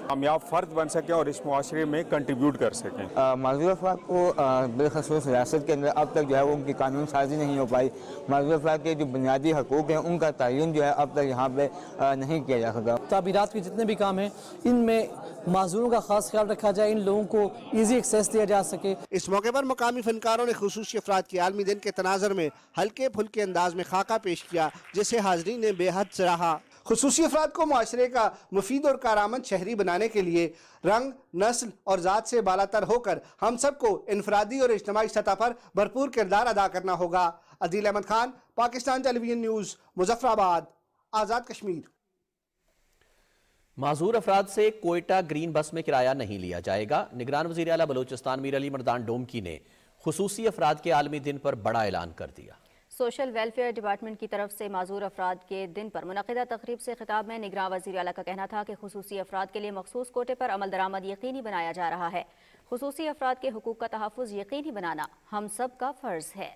کامیاب فرد بن سکیں اور اس معاشرے میں کنٹریبیوٹ کر سکیں. معذور افراد کو بالخصوص ریاست کے اندر اب تک جو ہے وہ ان کی قانون سازی نہیں ہو پائی. معذور افراد کے جو بنیادی حقوق ہیں ان کا تعین جو ہے اب تک یہاں پہ نہیں کیا جا سکا. تعمیرات کے جتنے بھی کام ہیں ان میں معذوروں کا خاص خیال رکھا جائے، ان لوگوں کو ایزی ایکسیس دیا جا سکے. اس موقع پر مقامی فنکاروں نے خصوصی افراد کے عالمی دن کے تناظر میں ہلکے پھلکے انداز میں خاکہ پیش کیا جسے حاضرین نے بے حد سراہا. خصوصی افراد کو معاشرے کا مفید اور کارآمد شہری بنانے کے لیے رنگ، نسل اور ذات سے بالاتر ہو کر ہم سب کو انفرادی اور اجتماعی سطح پر بھرپور کردار ادا کرنا ہوگا. عدیل احمد خان، پاکستان ٹیلی ویژن نیوز، مظفر آباد، آزاد کشمیر. معذور افراد سے کوئٹہ گرین بس میں کرایہ نہیں لیا جائے گا. نگران وزیر اعلیٰ بلوچستان میر علی مردان ڈومکی نے خصوصی افراد کے عالمی دن پر بڑا اعلان کر دیا. سوشل ویلفیئر ڈپارٹمنٹ کی طرف سے معذور افراد کے دن پر منعقدہ تقریب سے خطاب میں نگراں وزیر اعلیٰ کا کہنا تھا کہ خصوصی افراد کے لیے مخصوص کوٹے پر عمل درآمد یقینی بنایا جا رہا ہے. خصوصی افراد کے حقوق کا تحفظ یقینی بنانا ہم سب کا فرض ہے.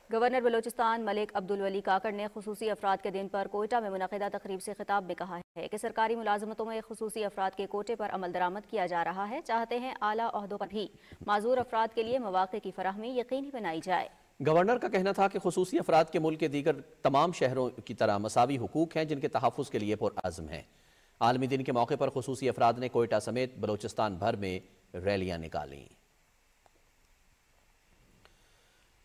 گورنر بلوچستان ملک عبدالولی کاکڑ نے خصوصی افراد کے دن پر کوئٹہ میں منعقدہ تقریب سے خطاب میں کہا ہے کہ سرکاری ملازمتوں میں خصوصی افراد کے کوٹے پر عمل درآمد کیا جا رہا ہے. چاہتے ہیں اعلیٰ عہدوں پر بھی معذور افراد کے لیے مواقع کی فراہمی یقینی بنائی جائے. گورنر کا کہنا تھا کہ خصوصی افراد کے ملک کے دیگر تمام شہروں کی طرح مساوی حقوق ہیں جن کے تحفظ کے لیے پرعزم ہیں. عالمی دن کے موقع پر خصوصی افراد نے کوئٹہ سمیت بلوچستان بھر میں ریلیاں نکالیں.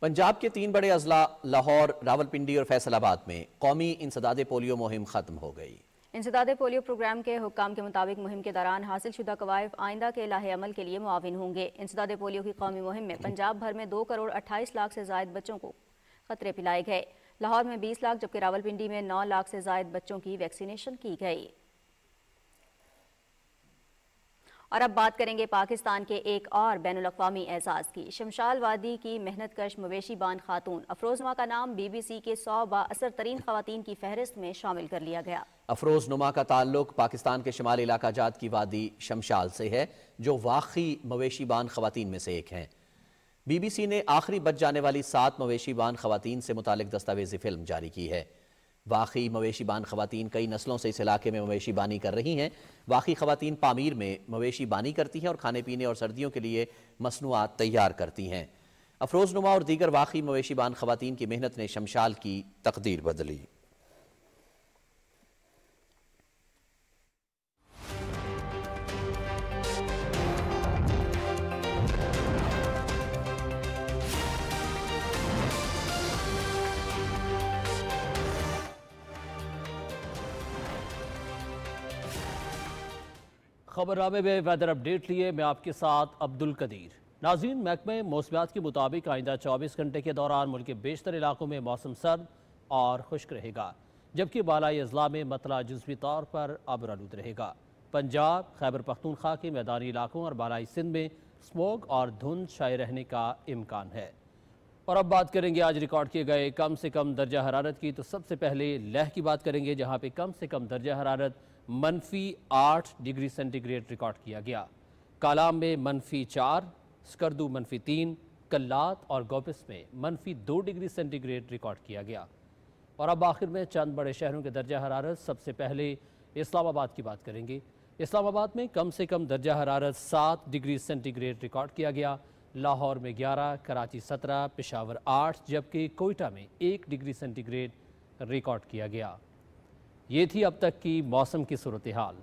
پنجاب کے 3 بڑے اضلاع لاہور، راولپنڈی اور فیصل آباد میں قومی انسداد پولیو مہم ختم ہو گئی. انسداد پولیو پروگرام کے حکام کے مطابق مہم کے دوران حاصل شدہ قوائف آئندہ کے لاہ عمل کے لیے معاون ہوں گے. انسداد پولیو کی قومی مہم میں پنجاب بھر میں 2,28,00,000 سے زائد بچوں کو قطرے پلائے گئے. لاہور میں 20 لاکھ جبکہ راولپنڈی میں 9 لاکھ سے زائد بچوں کی ویکسینیشن کی گئی. اور اب بات کریں گے پاکستان کے ایک اور بین الاقوامی اعزاز کی. شمشال وادی کی محنت کش مویشی بان خاتون افروز نما کا نام بی بی سی کے 100 بااثر ترین خواتین کی فہرست میں شامل کر لیا گیا. افروز نما کا تعلق پاکستان کے شمالی علاقہ جات کی وادی شمشال سے ہے جو واقعی مویشی بان خواتین میں سے ایک ہیں. بی بی سی نے آخری بچ جانے والی 7 مویشی بان خواتین سے متعلق دستاویزی فلم جاری کی ہے. واقعی مویشی بان خواتین کئی نسلوں سے اس علاقے میں مویشی بانی کر رہی ہیں. واقعی خواتین پامیر میں مویشی بانی کرتی ہیں اور کھانے پینے اور سردیوں کے لیے مصنوعات تیار کرتی ہیں. افروز نما اور دیگر واقعی مویشی بان خواتین کی محنت نے شمشال کی تقدیر بدلی. خبرنامے میں ویدر اپڈیٹ لیے میں آپ کے ساتھ عبدالقدیر۔ ناظرین، محکمہ موسمیات کے مطابق آئندہ 24 گھنٹے کے دوران ملک کے بیشتر علاقوں میں موسم سرد اور خشک رہے گا، جبکہ بالائی اضلاع میں مطلع جزوی طور پر ابرآلود رہے گا۔ پنجاب، خیبر پختونخوا کے میدانی علاقوں اور بالائی سندھ میں اسموگ اور دھند چھائے رہنے کا امکان ہے۔ اور اب بات کریں گے آج ریکارڈ کیے گئے کم سے کم درجہ حرارت کی۔ تو سب سے پہلے لیہ کی بات کریں گے، جہاں پہ کم سے کم درجہ حرارت -8 ڈگری سینٹی گریڈ ریکارڈ کیا گیا۔ کالام میں -4، سکردو -3، کلات اور گوپس میں -2 ڈگری سینٹی گریڈ ریکارڈ کیا گیا۔ اور اب آخر میں چند بڑے شہروں کے درجہ حرارت۔ سب سے پہلے اسلام آباد کی بات کریں گے۔ اسلام آباد میں کم سے کم درجہ حرارت 7 ڈگری سینٹی گریڈ ریکارڈ کیا گیا۔ لاہور میں 11، کراچی 17، پشاور 8، جبکہ کوئٹہ میں 1 ڈگری سینٹی گریڈ ریکارڈ کیا گیا۔ یہ تھی اب تک کی موسم کی صورتحال۔